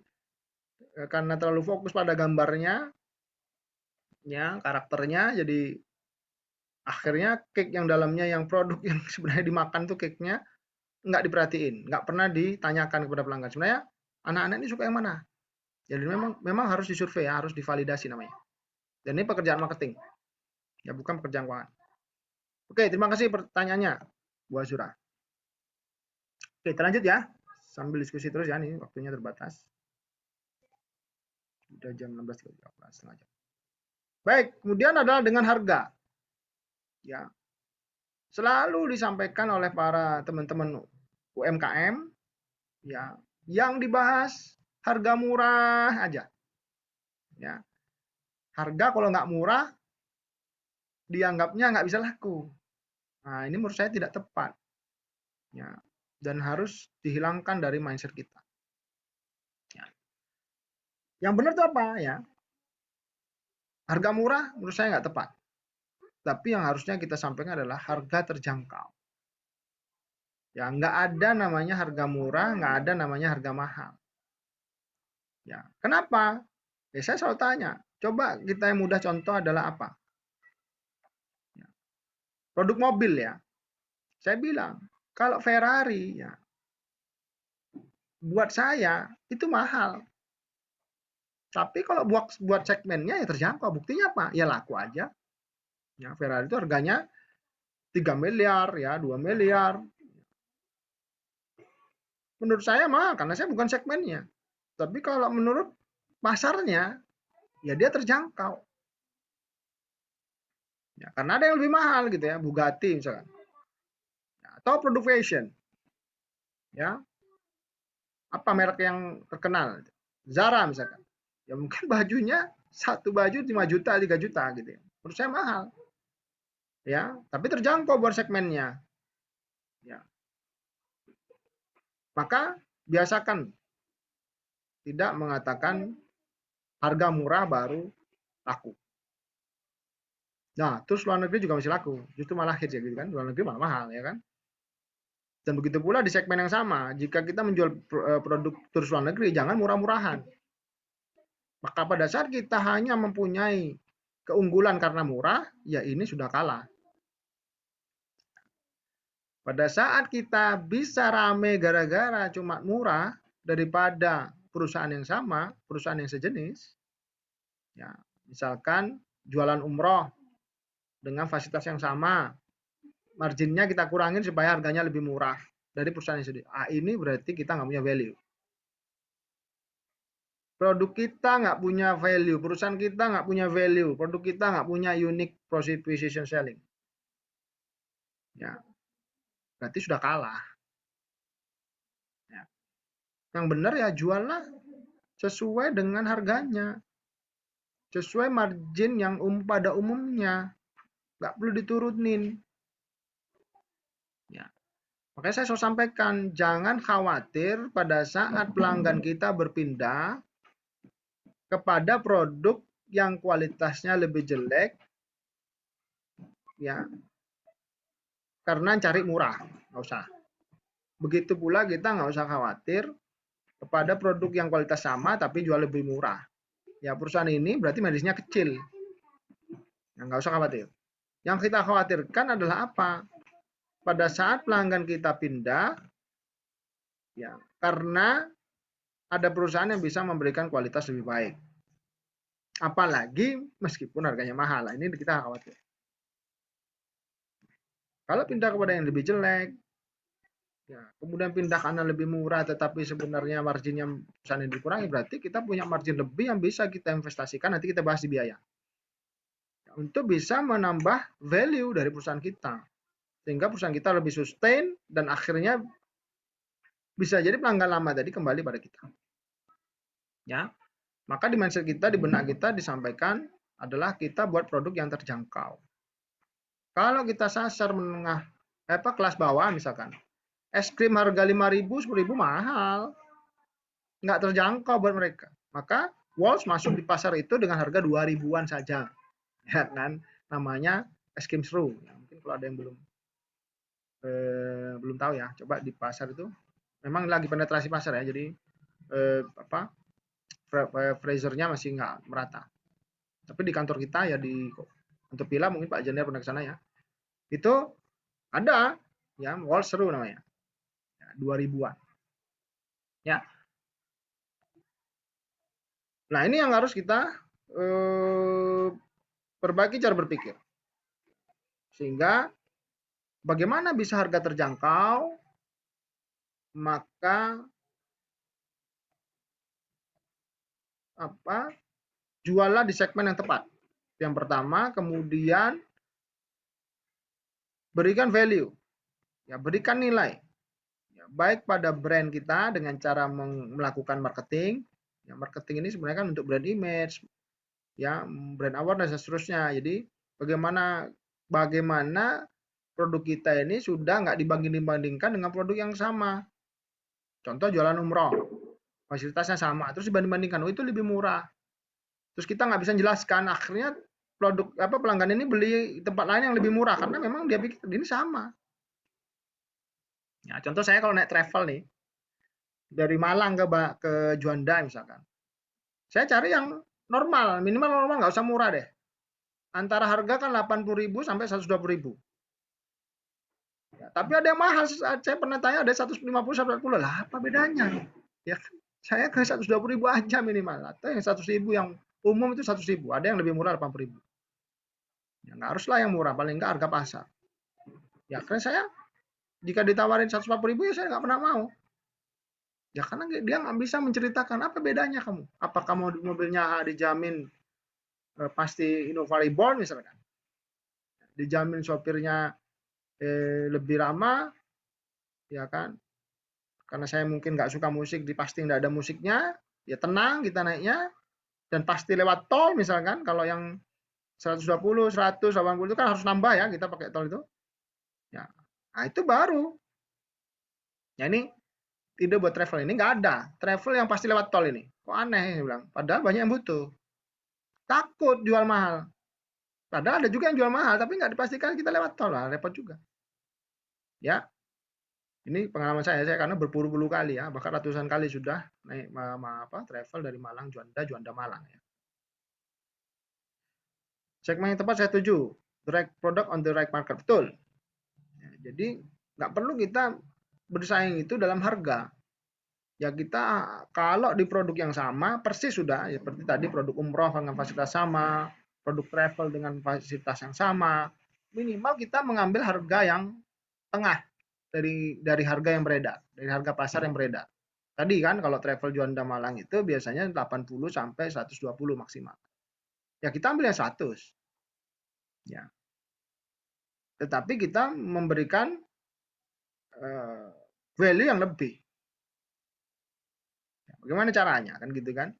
karena terlalu fokus pada gambarnya, ya karakternya, jadi akhirnya cake yang dalamnya yang produk yang sebenarnya dimakan tuh cake-nya nggak diperhatiin, nggak pernah ditanyakan kepada pelanggan. Sebenarnya anak-anak ini suka yang mana? Jadi memang harus disurvei ya, harus divalidasi namanya. Dan ini pekerjaan marketing, ya bukan pekerjaan keuangan. Oke, terima kasih pertanyaannya, Bu Azura. Oke, kita lanjut ya, sambil diskusi terus ya, nih waktunya terbatas. Sudah jam 16.13, setengah jam. Baik, kemudian adalah dengan harga. Ya, selalu disampaikan oleh para teman-teman UMKM, ya, yang dibahas harga murah aja. Ya, harga kalau nggak murah dianggapnya nggak bisa laku. Nah, ini menurut saya tidak tepat. Ya, dan harus dihilangkan dari mindset kita. Ya. Yang benar itu apa ya? Harga murah menurut saya nggak tepat. Tapi yang harusnya kita sampaikan adalah harga terjangkau. Ya, nggak ada namanya harga murah, nggak ada namanya harga mahal. Ya, kenapa? Ya, saya selalu tanya. Coba kita yang mudah contoh adalah apa? Ya, produk mobil ya. Saya bilang, kalau Ferrari ya, buat saya itu mahal. Tapi kalau buat segmennya ya terjangkau. Buktinya apa? Ya laku aja. Ya, Ferrari itu harganya 3 miliar ya, 2 miliar. Menurut saya mahal karena saya bukan segmennya. Tapi kalau menurut pasarnya ya dia terjangkau. Ya, karena ada yang lebih mahal gitu ya, Bugatti misalkan. Ya, atau produk fashion. Ya, apa merek yang terkenal? Zara misalkan. Ya mungkin bajunya satu baju 5 juta, 3 juta gitu ya. Menurut saya mahal. Ya, tapi terjangkau buat segmennya. Ya. Maka biasakan tidak mengatakan harga murah baru laku. Nah, terus luar negeri juga masih laku. Justru malah hits ya gitu kan. Luar negeri malah mahal ya kan. Dan begitu pula di segmen yang sama, jika kita menjual produk terus luar negeri, jangan murah-murahan. Maka pada saat kita hanya mempunyai keunggulan karena murah, ya ini sudah kalah. Pada saat kita bisa rame gara-gara cuma murah daripada perusahaan yang sama, perusahaan yang sejenis, ya misalkan jualan umroh dengan fasilitas yang sama, marginnya kita kurangin supaya harganya lebih murah dari perusahaan yang sedih. Ini berarti kita nggak punya value. Produk kita nggak punya value, perusahaan kita nggak punya value, produk kita nggak punya unique proposition selling. Ya, berarti sudah kalah. Ya. Yang benar ya juallah sesuai dengan harganya, sesuai margin yang pada umumnya, nggak perlu diturunin. Ya. Makanya saya selalu sampaikan, jangan khawatir pada saat pelanggan kita berpindah kepada produk yang kualitasnya lebih jelek, ya, karena cari murah, nggak usah. Begitu pula kita nggak usah khawatir kepada produk yang kualitas sama tapi jual lebih murah. Ya perusahaan ini berarti medisnya kecil, ya, nggak usah khawatir. Yang kita khawatirkan adalah apa? Pada saat pelanggan kita pindah, ya karena ada perusahaan yang bisa memberikan kualitas lebih baik. Apalagi meskipun harganya mahal, ini kita khawatir. Kalau pindah kepada yang lebih jelek, ya, kemudian pindah karena lebih murah tetapi sebenarnya marginnya perusahaan yang dikurangi, berarti kita punya margin lebih yang bisa kita investasikan, nanti kita bahas di biaya. Untuk bisa menambah value dari perusahaan kita. Sehingga perusahaan kita lebih sustain dan akhirnya bisa jadi pelanggan lama tadi kembali pada kita. Ya. Maka di mindset kita, di benak kita disampaikan adalah kita buat produk yang terjangkau. Kalau kita sasar menengah kelas bawah misalkan, es krim harga 5.000, 10.000 mahal. Nggak terjangkau buat mereka. Maka Walls masuk di pasar itu dengan harga 2.000-an saja. Ya kan? Namanya es krim seru. Ya, mungkin kalau ada yang belum tahu ya, coba di pasar itu memang lagi penetrasi pasar ya. Jadi freezernya masih nggak merata. Tapi di kantor kita ya untuk Pila mungkin Pak Janier pernah ke sana ya. Itu ada ya Walls seru namanya. Ya, 2.000-an. Ya. Nah, ini yang harus kita perbaiki cara berpikir. Sehingga bagaimana bisa harga terjangkau, maka juallah di segmen yang tepat. Yang pertama, kemudian berikan value. Ya, berikan nilai. Ya, baik pada brand kita dengan cara melakukan marketing. Ya, marketing ini sebenarnya kan untuk brand image, ya, brand awareness dan seterusnya. Jadi bagaimana bagaimana produk kita ini sudah nggak dibanding-bandingkan dengan produk yang sama. Contoh jualan umroh, fasilitasnya sama, terus dibanding-bandingkan, oh itu lebih murah. Terus kita nggak bisa jelaskan, akhirnya produk pelanggan ini beli tempat lain yang lebih murah karena memang dia pikir ini sama. Ya, contoh saya kalau naik travel nih, dari Malang ke Juanda misalkan, saya cari yang normal, minimal normal, nggak usah murah deh. Antara harga kan 80.000 sampai 120.000. Ya, tapi ada yang mahal, saya pernah tanya ada 150 140, lah apa bedanya? Ya, saya ke 120.000 aja minimal, atau yang 100.000 yang umum itu 100.000, ada yang lebih murah 80.000. Ya, nggak haruslah yang murah, paling nggak harga pasar. Ya, karena saya jika ditawarin 140.000 ya saya nggak pernah mau. Ya karena dia nggak bisa menceritakan apa bedanya kamu. Apakah mobilnya dijamin pasti Innovareborn misalkan, dijamin sopirnya lebih ramah, ya kan? Karena saya mungkin nggak suka musik, pasti nggak ada musiknya, ya tenang kita naiknya, dan pasti lewat tol misalkan. Kalau yang 120, 180 itu kan harus nambah ya kita pakai tol itu. Ya, nah itu baru. Ya ini ide buat travel ini nggak ada. Travel yang pasti lewat tol ini. Kok aneh, saya bilang. Padahal banyak yang butuh. Takut jual mahal. Padahal ada juga yang jual mahal, tapi nggak dipastikan kita lewat tol lah, repot juga. Ya, ini pengalaman saya karena berpuluh-puluh kali ya, bahkan ratusan kali sudah naik travel dari Malang Juanda, Juanda Malang ya. Segmen yang tepat saya tuju, the right product on the right market, betul. Ya, jadi nggak perlu kita bersaing itu dalam harga. Ya kita kalau di produk yang sama persis sudah, ya seperti tadi produk umroh dengan fasilitas sama, produk travel dengan fasilitas yang sama, minimal kita mengambil harga yang tengah dari harga yang beredar, dari harga pasar yang beredar. Tadi kan kalau travel Juanda Malang itu biasanya 80 sampai 120 maksimal. Ya kita ambil yang 100. Ya. Tetapi kita memberikan value yang lebih. Bagaimana caranya kan gitu kan?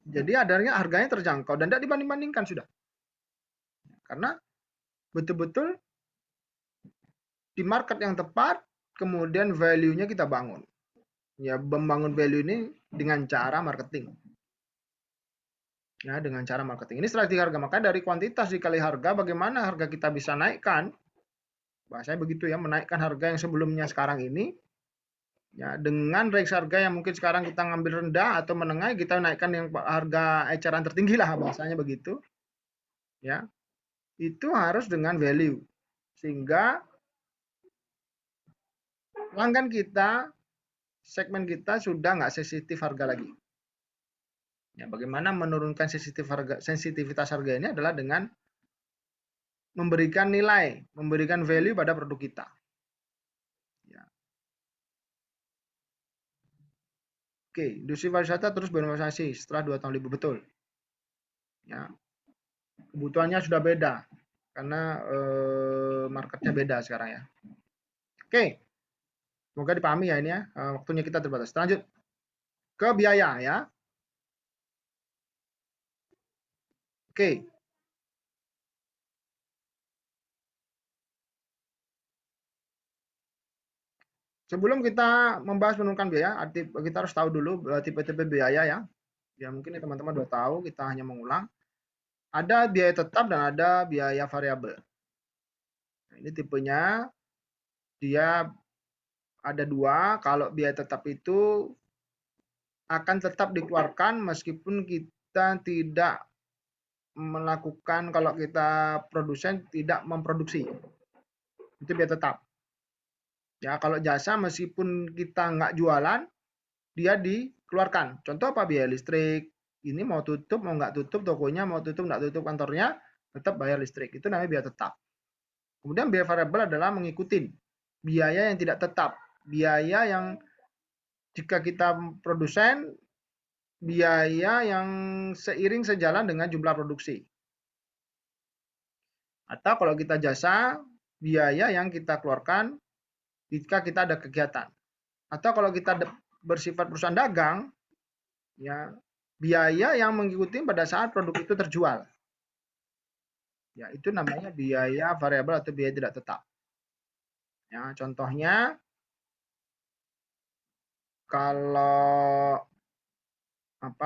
Jadi adanya harganya terjangkau dan tidak dibanding-bandingkan sudah. Karena betul-betul di market yang tepat, kemudian value-nya kita bangun. Ya, membangun value ini dengan cara marketing. Ya, dengan cara marketing. Ini strategi harga. Makanya dari kuantitas dikali harga, bagaimana harga kita bisa naikkan. Bahasanya begitu ya, menaikkan harga yang sebelumnya sekarang ini. Ya, dengan range harga yang mungkin sekarang kita ngambil rendah atau menengah, kita naikkan yang harga eceran tertinggi lah, bahasanya begitu. Ya, itu harus dengan value. Sehingga pelanggan kita, segmen kita sudah nggak sensitif harga lagi. Ya, bagaimana menurunkan sensitivitas harga ini adalah dengan memberikan nilai, memberikan value pada produk kita. Ya. Oke, industri pariwisata terus berinovasi setelah 2 tahun libur, betul. Ya, kebutuhannya sudah beda karena marketnya beda sekarang ya. Oke, semoga dipahami ya ini ya. Waktunya kita terbatas. Lanjut ke biaya ya. Oke. Sebelum kita membahas menurunkan biaya, kita harus tahu dulu tipe-tipe biaya ya. Ya mungkin teman-teman sudah tahu, kita hanya mengulang. Ada biaya tetap dan ada biaya variabel. Nah, ini tipenya dia ada 2. Kalau biaya tetap itu akan tetap dikeluarkan meskipun kita tidak melakukan, kalau kita produsen tidak memproduksi. Itu biaya tetap. Ya, kalau jasa meskipun kita nggak jualan, dia dikeluarkan. Contoh apa? Biaya listrik. Ini mau tutup, mau nggak tutup tokonya, mau tutup nggak tutup kantornya, tetap bayar listrik. Itu namanya biaya tetap. Kemudian biaya variabel adalah mengikuti biaya yang tidak tetap. Biaya yang jika kita produsen, biaya yang seiring sejalan dengan jumlah produksi. Atau kalau kita jasa, biaya yang kita keluarkan jika kita ada kegiatan. Atau kalau kita bersifat perusahaan dagang, ya biaya yang mengikuti pada saat produk itu terjual. Ya, itu namanya biaya variabel atau biaya tidak tetap. Ya, contohnya kalau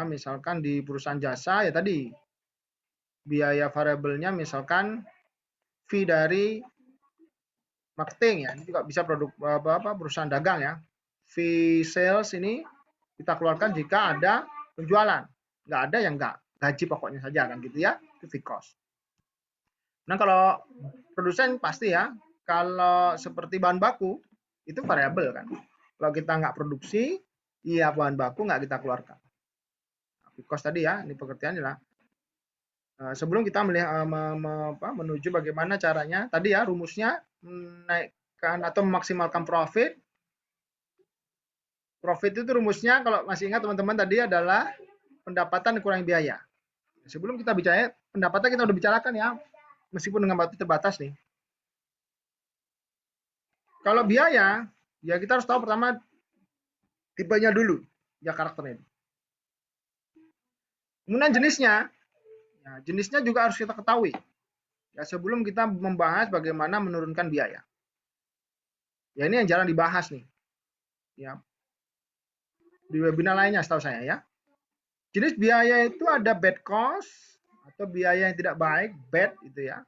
misalkan di perusahaan jasa ya tadi biaya variabelnya misalkan fee dari marketing ya, ini juga bisa produk perusahaan dagang ya. Fee sales ini kita keluarkan jika ada penjualan, nggak ada yang nggak, gaji pokoknya saja kan gitu ya, itu fee cost. Nah kalau produsen pasti ya, kalau seperti bahan baku itu variabel kan. Kalau kita nggak produksi, iya bahan baku nggak kita keluarkan. Fee cost tadi ya, ini pengertiannya lah. Sebelum kita melihat, menuju bagaimana caranya, tadi ya rumusnya menaikkan atau memaksimalkan profit. Profit itu rumusnya kalau masih ingat teman-teman tadi adalah pendapatan dikurangi biaya. Sebelum kita bicara pendapatan kita udah bicarakan ya, meskipun dengan waktu terbatas nih. Kalau biaya, ya kita harus tahu pertama tipenya dulu, ya karakternya. Kemudian jenisnya, ya, jenisnya juga harus kita ketahui. Ya sebelum kita membahas bagaimana menurunkan biaya. Ya ini yang jarang dibahas nih. Ya. Di webinar lainnya setahu saya ya. Jenis biaya itu ada bad cost atau biaya yang tidak baik, bad itu ya.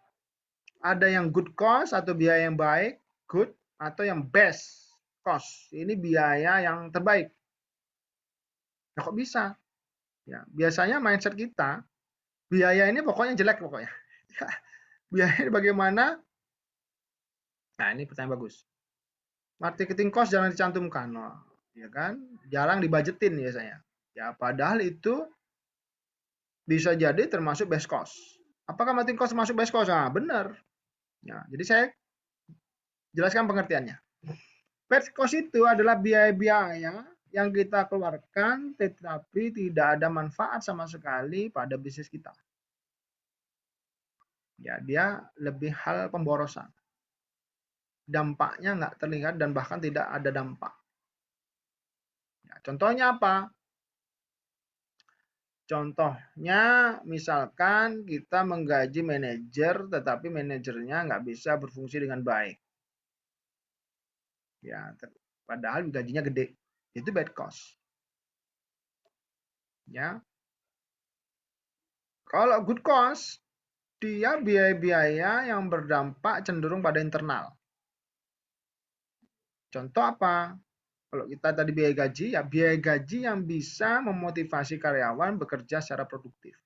Ada yang good cost atau biaya yang baik, good, atau yang best cost. Ini biaya yang terbaik. Nah, kok bisa? Ya, biasanya mindset kita, biaya ini pokoknya jelek pokoknya. Biaya bagaimana? Nah, ini pertanyaan bagus. Marketing cost jangan dicantumkan, oh, ya kan? Jarang dibajetin biasanya. Ya, padahal itu bisa jadi termasuk best cost. Apakah marketing cost termasuk best cost? Nah, benar. Ya, jadi saya jelaskan pengertiannya. Best cost itu adalah biaya-biaya yang kita keluarkan tetapi tidak ada manfaat sama sekali pada bisnis kita. Ya, dia lebih hal pemborosan. Dampaknya nggak terlihat dan bahkan tidak ada dampak. Ya, contohnya apa? Contohnya misalkan kita menggaji manajer tetapi manajernya nggak bisa berfungsi dengan baik. Ya, padahal gajinya gede. Itu bad cost. Ya. Kalau good cost, dia biaya-biaya yang berdampak cenderung pada internal. Contoh apa? Kalau kita tadi biaya gaji, ya biaya gaji yang bisa memotivasi karyawan bekerja secara produktif.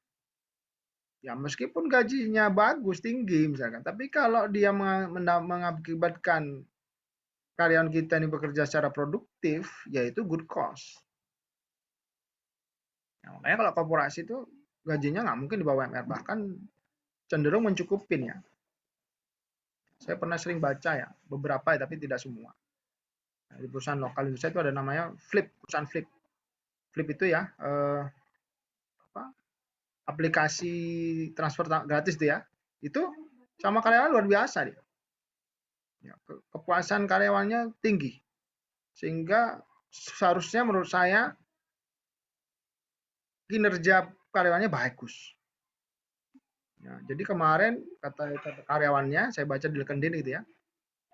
Ya meskipun gajinya bagus, tinggi misalkan, tapi kalau dia mengakibatkan karyawan kita ini bekerja secara produktif, yaitu good cost. Ya, makanya kalau korporasi itu gajinya nggak mungkin di bawah UMR, bahkan cenderung mencukupin ya. Saya pernah sering baca ya, beberapa ya, tapi tidak semua. Nah, di perusahaan lokal Indonesia itu ada namanya Flip, perusahaan Flip. Flip itu ya aplikasi transfer gratis itu ya. Itu sama karyawan luar biasa dia. Ya, kepuasan karyawannya tinggi. Sehingga seharusnya menurut saya kinerja karyawannya bagus. Ya, jadi kemarin kata karyawannya, saya baca di LinkedIn gitu ya,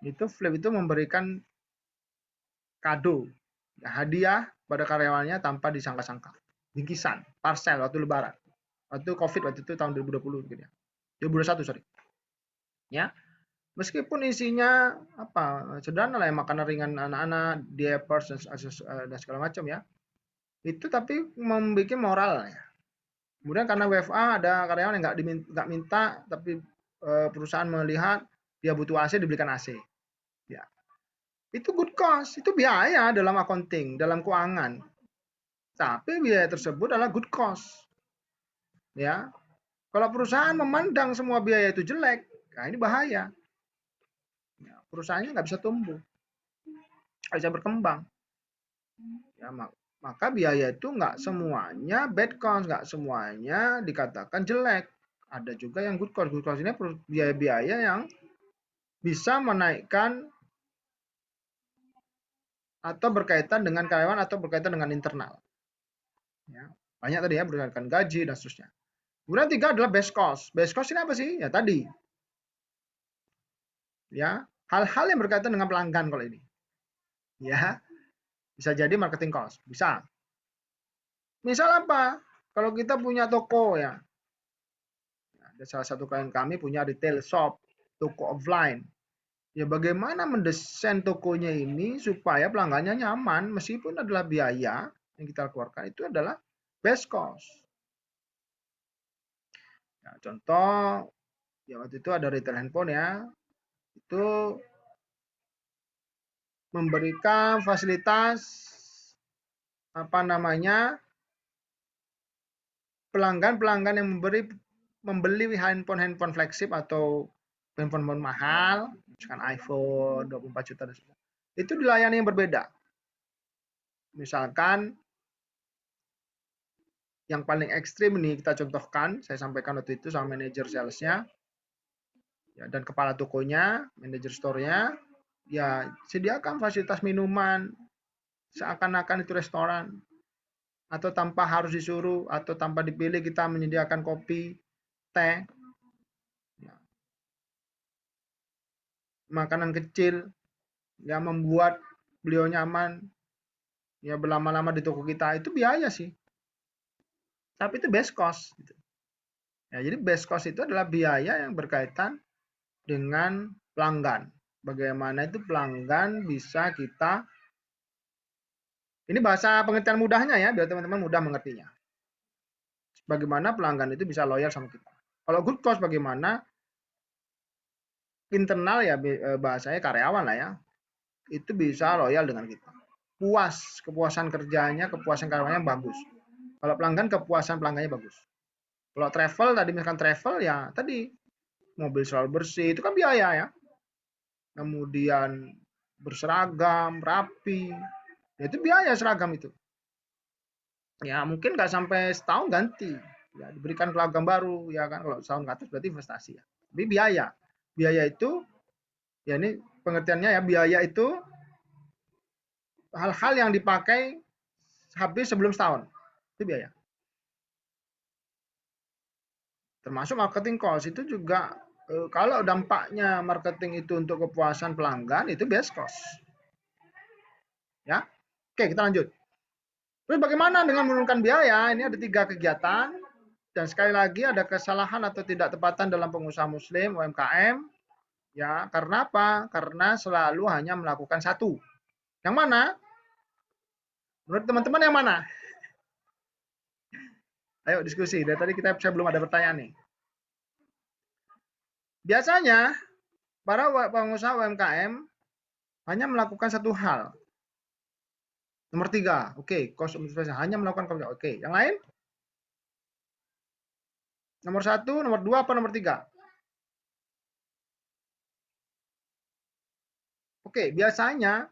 itu Flip itu memberikan kado, ya, hadiah pada karyawannya tanpa disangka-sangka. Bingkisan, parcel waktu lebaran. Waktu COVID waktu itu tahun 2020 gitu ya. 2021 sorry. Ya, meskipun isinya sederhana lah ya, makanan ringan anak-anak, diapers dan segala macam ya. Itu tapi membuat moral ya. Kemudian karena WFA ada karyawan yang nggak minta, tapi perusahaan melihat dia butuh AC dibelikan AC. Ya, itu good cost, itu biaya dalam accounting, dalam keuangan. Tapi biaya tersebut adalah good cost. Ya, kalau perusahaan memandang semua biaya itu jelek, nah ini bahaya. Ya, perusahaannya nggak bisa tumbuh, nggak bisa berkembang. Ya, maka biaya itu nggak semuanya bad cost, nggak semuanya dikatakan jelek. Ada juga yang good cost. Good cost ini biaya-biaya yang bisa menaikkan atau berkaitan dengan karyawan atau berkaitan dengan internal. Ya. Banyak tadi ya, berdasarkan gaji dan seterusnya. Kemudian 3 adalah base cost. Base cost ini apa sih? Ya tadi. Ya, hal-hal yang berkaitan dengan pelanggan kalau ini. Ya, bisa jadi marketing cost, bisa. Misal apa? Kalau kita punya toko ya, ada salah satu klien kami punya retail shop, toko offline. Ya bagaimana mendesain tokonya ini supaya pelanggannya nyaman meskipun adalah biaya yang kita keluarkan itu adalah base cost. Ya, contoh, ya waktu itu ada retail handphone ya, itu memberikan fasilitas apa namanya pelanggan-pelanggan yang membeli handphone flagship atau handphone mahal, misalkan iPhone 24 juta dan sebagainya, itu dilayani yang berbeda. Misalkan yang paling ekstrim ini kita contohkan, saya sampaikan waktu itu sama manajer salesnya, ya, dan kepala tokonya, manajer store-nya, ya sediakan fasilitas minuman seakan-akan itu restoran, atau tanpa harus disuruh atau tanpa dipilih kita menyediakan kopi, teh, ya, makanan kecil yang membuat beliau nyaman, ya berlama-lama di toko kita itu biaya sih, tapi itu base cost. Gitu. Ya, jadi base cost itu adalah biaya yang berkaitan dengan pelanggan. Bagaimana itu pelanggan bisa kita, ini bahasa pengertian mudahnya ya, biar teman-teman mudah mengertinya. Bagaimana pelanggan itu bisa loyal sama kita. Kalau good cost bagaimana internal ya bahasanya karyawan lah ya, itu bisa loyal dengan kita. Puas, kepuasan kerjanya, kepuasan karyawannya bagus. Kalau pelanggan, kepuasan pelanggannya bagus. Kalau travel, tadi misalkan travel ya tadi mobil selalu bersih, itu kan biaya ya. Kemudian berseragam, rapi, ya itu biaya seragam itu. Ya mungkin nggak sampai setahun ganti, ya diberikan seragam baru, ya kan kalau setahun ke atas berarti investasi ya. Tapi biaya itu, ya ini pengertiannya ya, biaya itu hal-hal yang dipakai habis sebelum setahun, itu biaya. Termasuk marketing cost itu juga kalau dampaknya marketing itu untuk kepuasan pelanggan itu base cost. Ya. Oke, kita lanjut. Terus bagaimana dengan menurunkan biaya? Ini ada 3 kegiatan dan sekali lagi ada kesalahan atau tidak tepatan dalam pengusaha muslim UMKM. Ya, karena apa? Karena selalu hanya melakukan satu. Yang mana? Menurut teman-teman yang mana? Ayo diskusi. Dari tadi saya belum ada pertanyaan nih. Biasanya para pengusaha UMKM hanya melakukan satu hal. Nomor 3, oke, cost optimization, hanya melakukan oke. Yang lain? Nomor 1, nomor 2, apa nomor 3? Oke, biasanya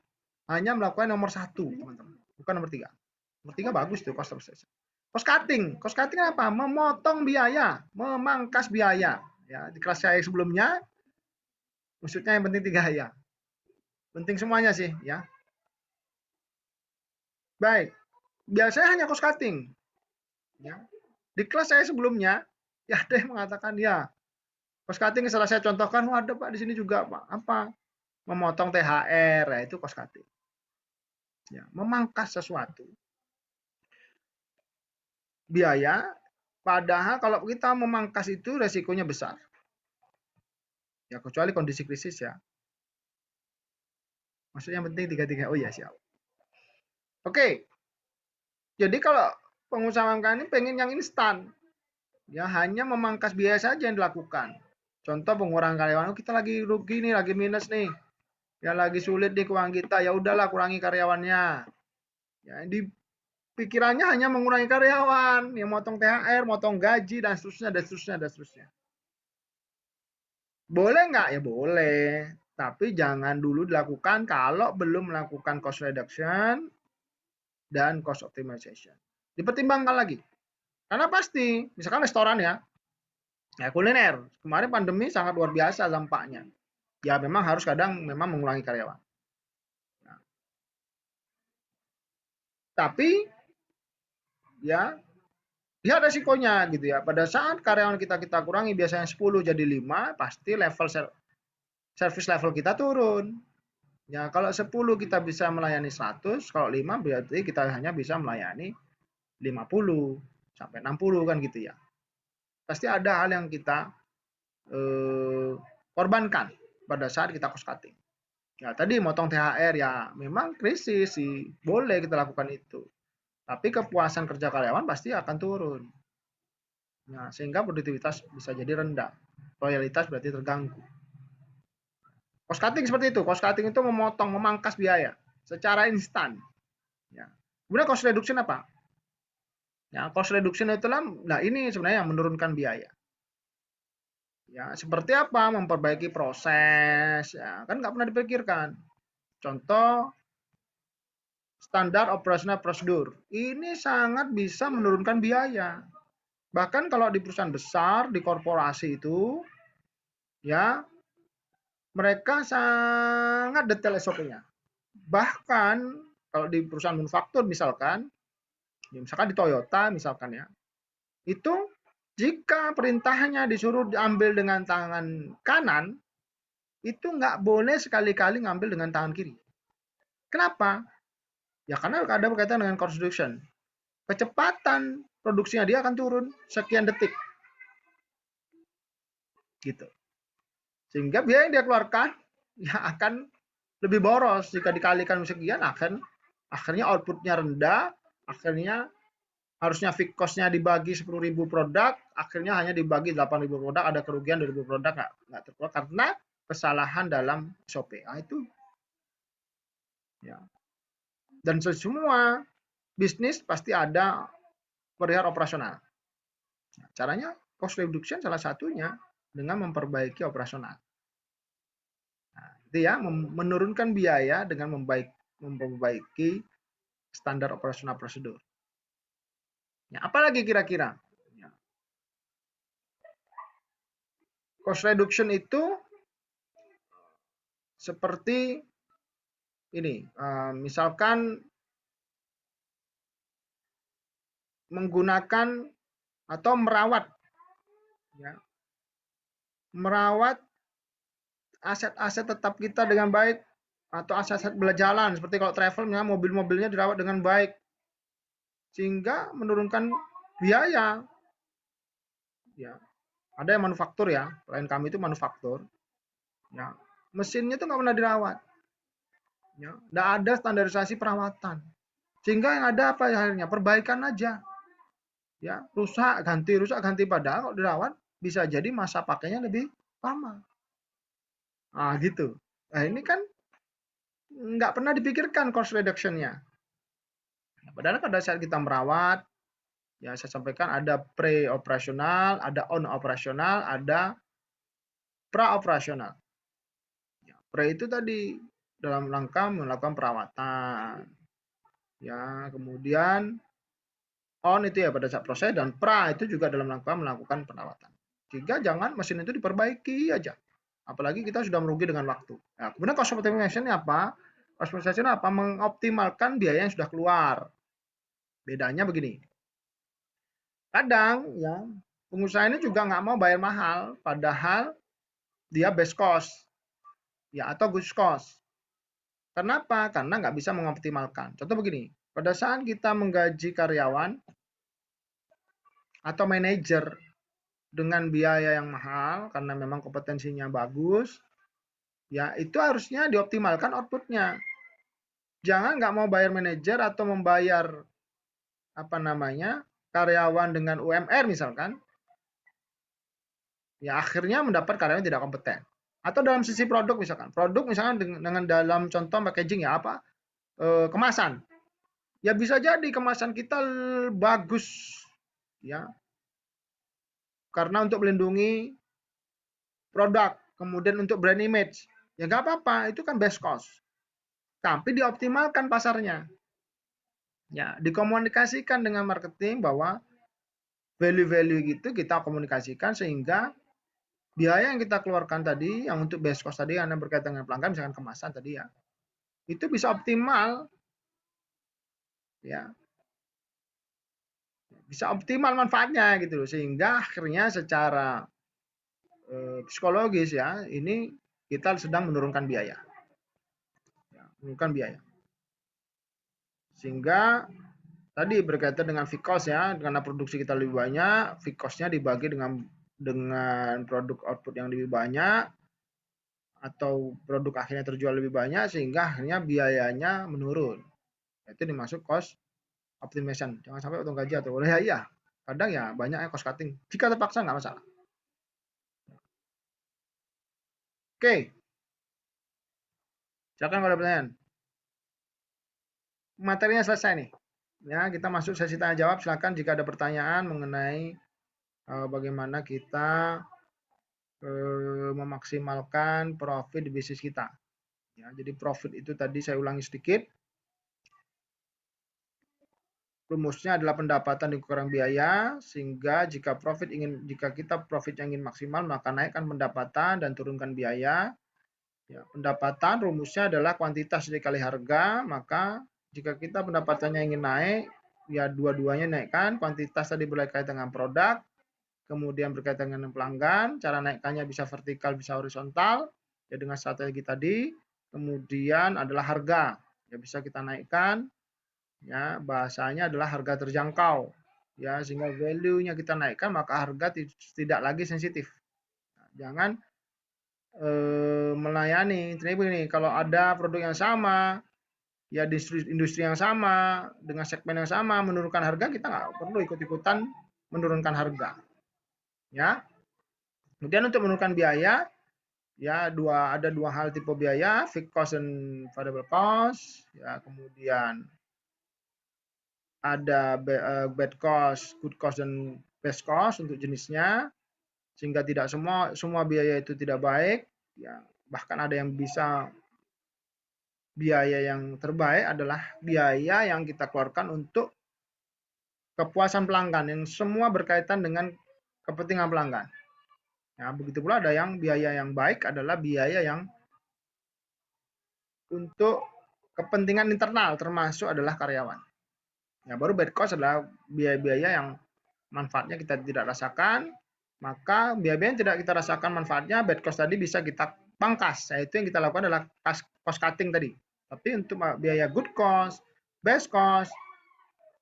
hanya melakukan nomor 1, teman-teman. Bukan nomor 3. Nomor 3 bagus tuh, cost optimization. Cost cutting. Cost cutting apa? Memotong biaya, memangkas biaya. Ya, di kelas saya sebelumnya, maksudnya yang penting 3 ya. Penting semuanya sih, ya. Baik. Biasanya hanya cost cutting. Ya. Di kelas saya sebelumnya, ya ada yang mengatakan, ya, cost cutting setelah saya contohkan, ada Pak di sini juga Pak. Apa? Memotong THR, ya itu cost cutting. Ya, memangkas sesuatu. Biaya, padahal kalau kita memangkas itu resikonya besar. Ya, kecuali kondisi krisis ya. Maksudnya yang penting 3-3. Oh ya, siap. Oke. Jadi kalau pengusaha UMKM ini pengen yang instan. Ya, hanya memangkas biaya saja yang dilakukan. Contoh pengurangan karyawan, kita lagi rugi nih, lagi minus nih. Ya lagi sulit di keuangan kita, ya udahlah kurangi karyawannya. Ya, di pikirannya hanya mengurangi karyawan, yang motong THR, motong gaji dan seterusnya dan seterusnya dan seterusnya. Boleh nggak? Ya boleh, tapi jangan dulu dilakukan kalau belum melakukan cost reduction dan cost optimization. Dipertimbangkan lagi. Karena pasti, misalkan restoran ya kuliner. Kemarin pandemi sangat luar biasa dampaknya. Ya memang harus kadang memang mengurangi karyawan. Nah, tapi ya lihat resikonya gitu ya. Pada saat karyawan kita kurangi biasanya 10 jadi 5, pasti level service level kita turun. Ya, kalau 10 kita bisa melayani 100, kalau 5 berarti kita hanya bisa melayani 50 sampai 60 kan gitu ya. Pasti ada hal yang kita korbankan pada saat kita cost cutting. Ya, tadi motong THR ya memang krisis sih, boleh kita lakukan itu. Tapi kepuasan kerja karyawan pasti akan turun. Nah, sehingga produktivitas bisa jadi rendah. Loyalitas berarti terganggu. Cost cutting seperti itu. Cost cutting itu memotong, memangkas biaya secara instan. Ya. Kemudian cost reduction apa? Ya, cost reduction itulah, nah ini sebenarnya yang menurunkan biaya. Ya, seperti apa? Memperbaiki proses, ya kan nggak pernah dipikirkan. Contoh, standar operasional prosedur. Ini sangat bisa menurunkan biaya. Bahkan kalau di perusahaan besar, di korporasi itu, ya mereka sangat detail SOP-nya. Bahkan kalau di perusahaan manufaktur misalkan, misalkan di Toyota misalkan ya, itu jika perintahnya disuruh diambil dengan tangan kanan, itu nggak boleh sekali-kali ngambil dengan tangan kiri. Kenapa? Ya karena ada berkaitan dengan cost reduction. Kecepatan produksinya dia akan turun sekian detik. Gitu. Sehingga biaya yang dia keluarkan ya akan lebih boros jika dikalikan sekian, akhirnya outputnya rendah, akhirnya harusnya fixed cost-nya dibagi 10.000 produk, akhirnya hanya dibagi 8.000 produk, ada kerugian 2.000 produk nggak terkeluar karena kesalahan dalam SOP. Nah, itu ya. Dan semua bisnis pasti ada perihal operasional. Nah, caranya cost reduction salah satunya dengan memperbaiki operasional. Nah, itu ya, menurunkan biaya dengan memperbaiki standar operasional prosedur. Ya, apalagi kira-kira? Ya. Cost reduction itu seperti ini, misalkan menggunakan atau merawat, ya, merawat aset-aset tetap kita dengan baik atau aset-aset berjalan seperti kalau travel, mobil-mobilnya dirawat dengan baik sehingga menurunkan biaya. Ya, ada yang manufaktur ya, klien kami itu manufaktur. Ya, mesinnya itu nggak pernah dirawat. Ya, nggak ada standarisasi perawatan. Sehingga yang ada apa ya akhirnya? Perbaikan aja. Ya, rusak ganti. Padahal kalau dirawat bisa jadi masa pakainya lebih lama. Ah, gitu. Nah, ini kan nggak pernah dipikirkan cost reduction-nya. Padahal pada saat kita merawat, ya saya sampaikan ada pre-operasional, ada on-operasional, ada pra-operasional. Ya, pre itu tadi dalam rangka melakukan perawatan. Ya, kemudian on itu ya pada saat proses dan pra itu juga dalam rangka melakukan perawatan. Sehingga jangan mesin itu diperbaiki aja. Apalagi kita sudah merugi dengan waktu. Nah, kemudian cost optimization apa? Cost optimization apa? Mengoptimalkan biaya yang sudah keluar. Bedanya begini. Kadang ya pengusaha ini juga nggak mau bayar mahal, padahal dia base cost ya atau goods cost. Kenapa? Karena nggak bisa mengoptimalkan. Contoh begini, pada saat kita menggaji karyawan atau manajer dengan biaya yang mahal karena memang kompetensinya bagus, ya itu harusnya dioptimalkan outputnya. Jangan nggak mau bayar manajer atau membayar apa namanya karyawan dengan UMR misalkan, ya akhirnya mendapat karyawan tidak kompeten. Atau dalam sisi produk misalkan dengan dalam contoh packaging ya apa kemasan, ya bisa jadi kemasan kita bagus ya karena untuk melindungi produk, kemudian untuk brand image, ya nggak apa-apa, itu kan best cost. Tapi dioptimalkan pasarnya, ya dikomunikasikan dengan marketing bahwa value-value gitu kita komunikasikan sehingga biaya yang kita keluarkan tadi, yang untuk best cost tadi, yang berkaitan dengan pelanggan, misalkan kemasan tadi ya, itu bisa optimal, ya. bisa optimal manfaatnya gitu loh, sehingga akhirnya secara psikologis ya ini kita sedang menurunkan biaya, ya, menurunkan biaya. Sehingga tadi berkaitan dengan fixed cost ya, karena produksi kita lebih banyak, fixed cost-nya dibagi dengan produk output yang lebih banyak atau produk akhirnya terjual lebih banyak sehingga akhirnya biayanya menurun. Itu dimasuk cost optimization. Jangan sampai potong gaji atau ya iya. Kadang ya banyak cost cutting. Jika terpaksa nggak masalah. Oke, silakan kalau ada pertanyaan. Materinya selesai nih. Ya, kita masuk sesi tanya jawab. Silakan jika ada pertanyaan mengenai bagaimana kita memaksimalkan profit di bisnis kita. Ya, jadi profit itu tadi saya ulangi sedikit. Rumusnya adalah pendapatan dikurang biaya, sehingga jika kita profitnya ingin maksimal, maka naikkan pendapatan dan turunkan biaya. Ya, pendapatan rumusnya adalah kuantitas dikali harga, maka jika kita pendapatannya ingin naik, ya dua-duanya naikkan. Kuantitas tadi berkaitan dengan produk, kemudian berkaitan dengan pelanggan, cara naikkannya bisa vertikal, bisa horizontal, ya dengan strategi tadi. Kemudian adalah harga, ya bisa kita naikkan, ya bahasanya adalah harga terjangkau, ya sehingga value-nya kita naikkan maka harga tidak lagi sensitif. Nah, jangan melayani. Jadi begini, kalau ada produk yang sama, ya di industri yang sama dengan segmen yang sama menurunkan harga, kita nggak perlu ikut-ikutan menurunkan harga, ya. Kemudian untuk menurunkan biaya, ya ada dua hal tipe biaya, fixed cost dan variable cost, ya kemudian ada bad cost, good cost dan best cost untuk jenisnya, sehingga tidak semua biaya itu tidak baik, ya bahkan ada yang bisa biaya yang terbaik adalah biaya yang kita keluarkan untuk kepuasan pelanggan yang semua berkaitan dengan kepentingan pelanggan. Ya, begitu pula ada yang biaya yang baik adalah biaya yang untuk kepentingan internal termasuk adalah karyawan. Ya, baru bad cost adalah biaya-biaya yang manfaatnya kita tidak rasakan, maka biaya-biaya yang tidak kita rasakan manfaatnya, bad cost tadi bisa kita pangkas. Yaitu yang kita lakukan adalah cost cutting tadi. Tapi untuk biaya good cost, best cost,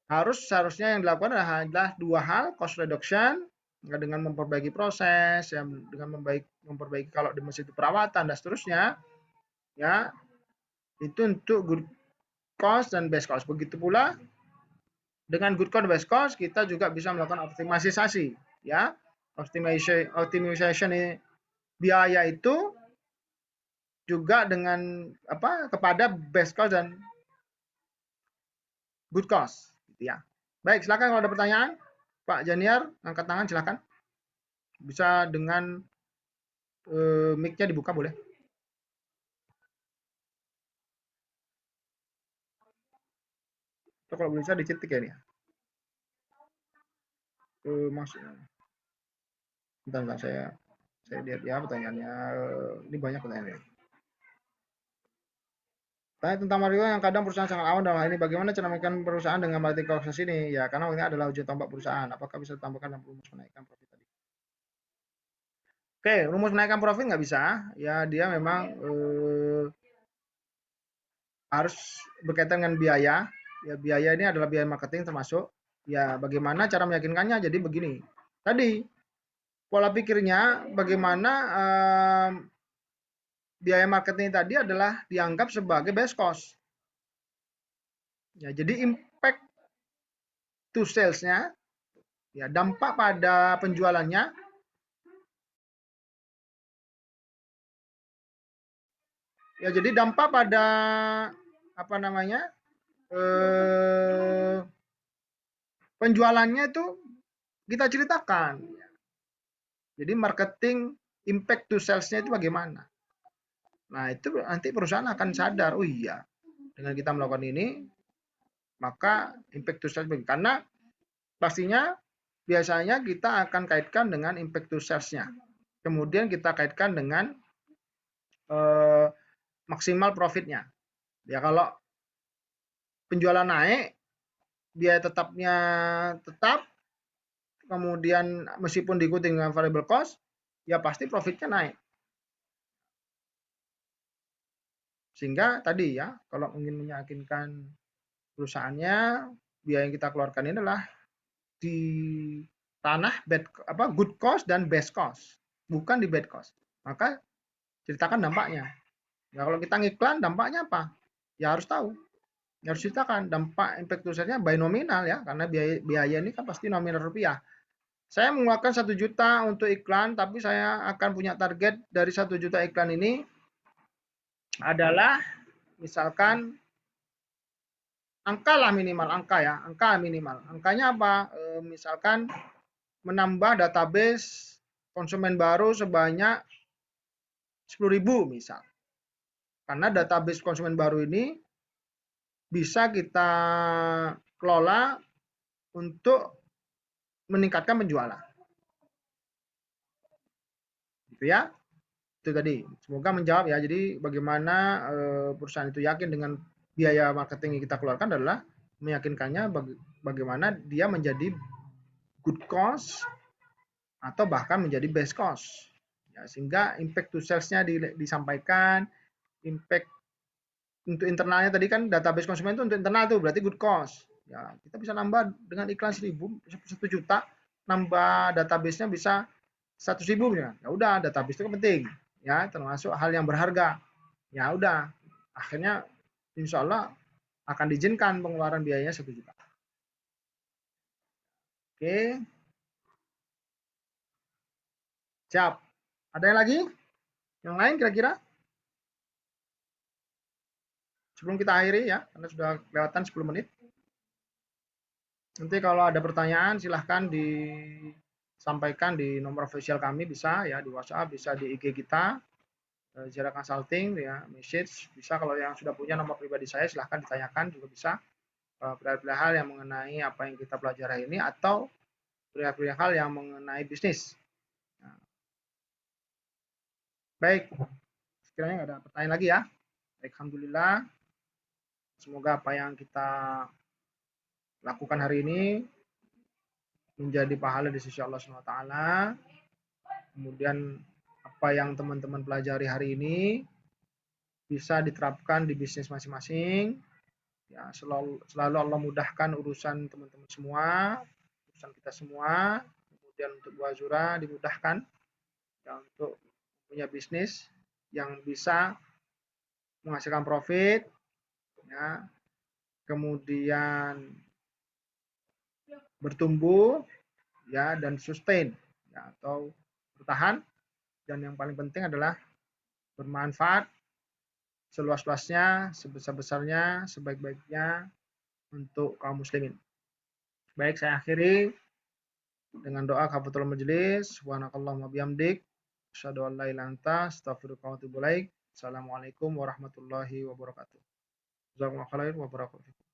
seharusnya yang dilakukan adalah dua hal, cost reduction dengan memperbaiki proses, ya, dengan memperbaiki kalau di mesin itu perawatan dan seterusnya, ya itu untuk good cost dan best cost. Begitu pula dengan good cost dan best cost kita juga bisa melakukan optimalisasi, ya optimization biaya itu juga dengan kepada best cost dan good cost, gitu ya. Baik, silakan kalau ada pertanyaan, Pak Janiar, angkat tangan silakan. Bisa dengan mic-nya dibuka boleh. Atau kalau bisa diketik ya nih. Maksudnya. Bentar, saya lihat ya pertanyaannya. Ini banyak pertanyaannya. Tanya tentang Mario yang kadang perusahaan sangat awan dalam hal ini. Bagaimana cara menaikkan perusahaan dengan marketing komunitas ini? Ya, karena ini adalah ujian tombak perusahaan. Apakah bisa ditambahkan dalam rumus menaikkan profit tadi? Oke, rumus menaikkan profit nggak bisa. Ya, dia memang harus berkaitan dengan biaya. Ya, biaya ini adalah biaya marketing termasuk. Ya, bagaimana cara meyakinkannya? Jadi begini. Tadi pola pikirnya bagaimana biaya marketing tadi adalah dianggap sebagai best cost. Ya, jadi impact to sales-nya, ya dampak pada penjualannya, ya jadi dampak pada penjualannya itu kita ceritakan. Jadi marketing impact to sales-nya itu bagaimana. Nah itu nanti perusahaan akan sadar, oh iya dengan kita melakukan ini maka impact to sales, karena pastinya biasanya kita akan kaitkan dengan impact to sales-nya. Kemudian kita kaitkan dengan maksimal profitnya. Ya kalau penjualan naik, biaya tetapnya tetap, kemudian meskipun diikuti dengan variable cost, ya pasti profitnya naik. Sehingga tadi ya, kalau ingin meyakinkan perusahaannya, biaya yang kita keluarkan ini adalah di tanah good cost dan best cost, bukan di bad cost. Maka ceritakan dampaknya. Ya kalau kita ngiklan dampaknya apa? Ya harus tahu. Ya harus ceritakan dampak impact to sales-nya by nominal ya, karena biaya ini kan pasti nominal rupiah. Saya mengeluarkan 1 juta untuk iklan, tapi saya akan punya target dari 1 juta iklan ini adalah misalkan angka lah minimal, angka minimal. Angkanya apa? Misalkan menambah database konsumen baru sebanyak 10.000 misal. Karena database konsumen baru ini bisa kita kelola untuk meningkatkan penjualan. Gitu ya. Itu tadi. Semoga menjawab ya. Jadi bagaimana perusahaan itu yakin dengan biaya marketing yang kita keluarkan adalah meyakinkannya bagaimana dia menjadi good cost atau bahkan menjadi best cost. Ya, sehingga impact to sales-nya disampaikan, impact untuk internalnya tadi kan database konsumen itu untuk internal tuh berarti good cost. Ya, kita bisa nambah dengan iklan 1 juta, nambah database-nya bisa 100.000 ya. Ya udah, database itu penting. Ya, termasuk hal yang berharga. Ya udah, akhirnya insya Allah akan diizinkan pengeluaran biayanya 1 juta. Oke. Siap. Ada yang lagi? Yang lain kira-kira? Sebelum kita akhiri ya, karena sudah kelewatan 10 menit. Nanti kalau ada pertanyaan silahkan disampaikan di nomor official kami, bisa ya di WhatsApp, bisa di IG kita, Zera Consulting ya, message bisa. Kalau yang sudah punya nomor pribadi saya silahkan ditanyakan juga bisa. Pilihan-pilihan hal yang mengenai apa yang kita pelajari ini atau pilihan-pilihan hal yang mengenai bisnis. Nah. Baik, sekiranya nggak ada pertanyaan lagi ya. Alhamdulillah. Semoga apa yang kita lakukan hari ini menjadi pahala di sisi Allah SWT. Kemudian apa yang teman-teman pelajari hari ini bisa diterapkan di bisnis masing-masing. Ya, selalu Allah mudahkan urusan teman-teman semua, urusan kita semua. Kemudian untuk Bu Azura dimudahkan ya, untuk punya bisnis yang bisa menghasilkan profit, ya, kemudian bertumbuh, ya, dan sustain, ya, atau bertahan. Dan yang paling penting adalah bermanfaat seluas-luasnya, sebesar-besarnya, sebaik-baiknya untuk kaum muslimin. Baik, saya akhiri dengan doa kafaratul majelis. Subhanakallahumma bihamdik, asyhadu an la ilaha illa anta, astaghfiruka wa atubu ilaik. Assalamualaikum warahmatullahi wabarakatuh. Jazakumullahu khairan wa barakallahu fikum.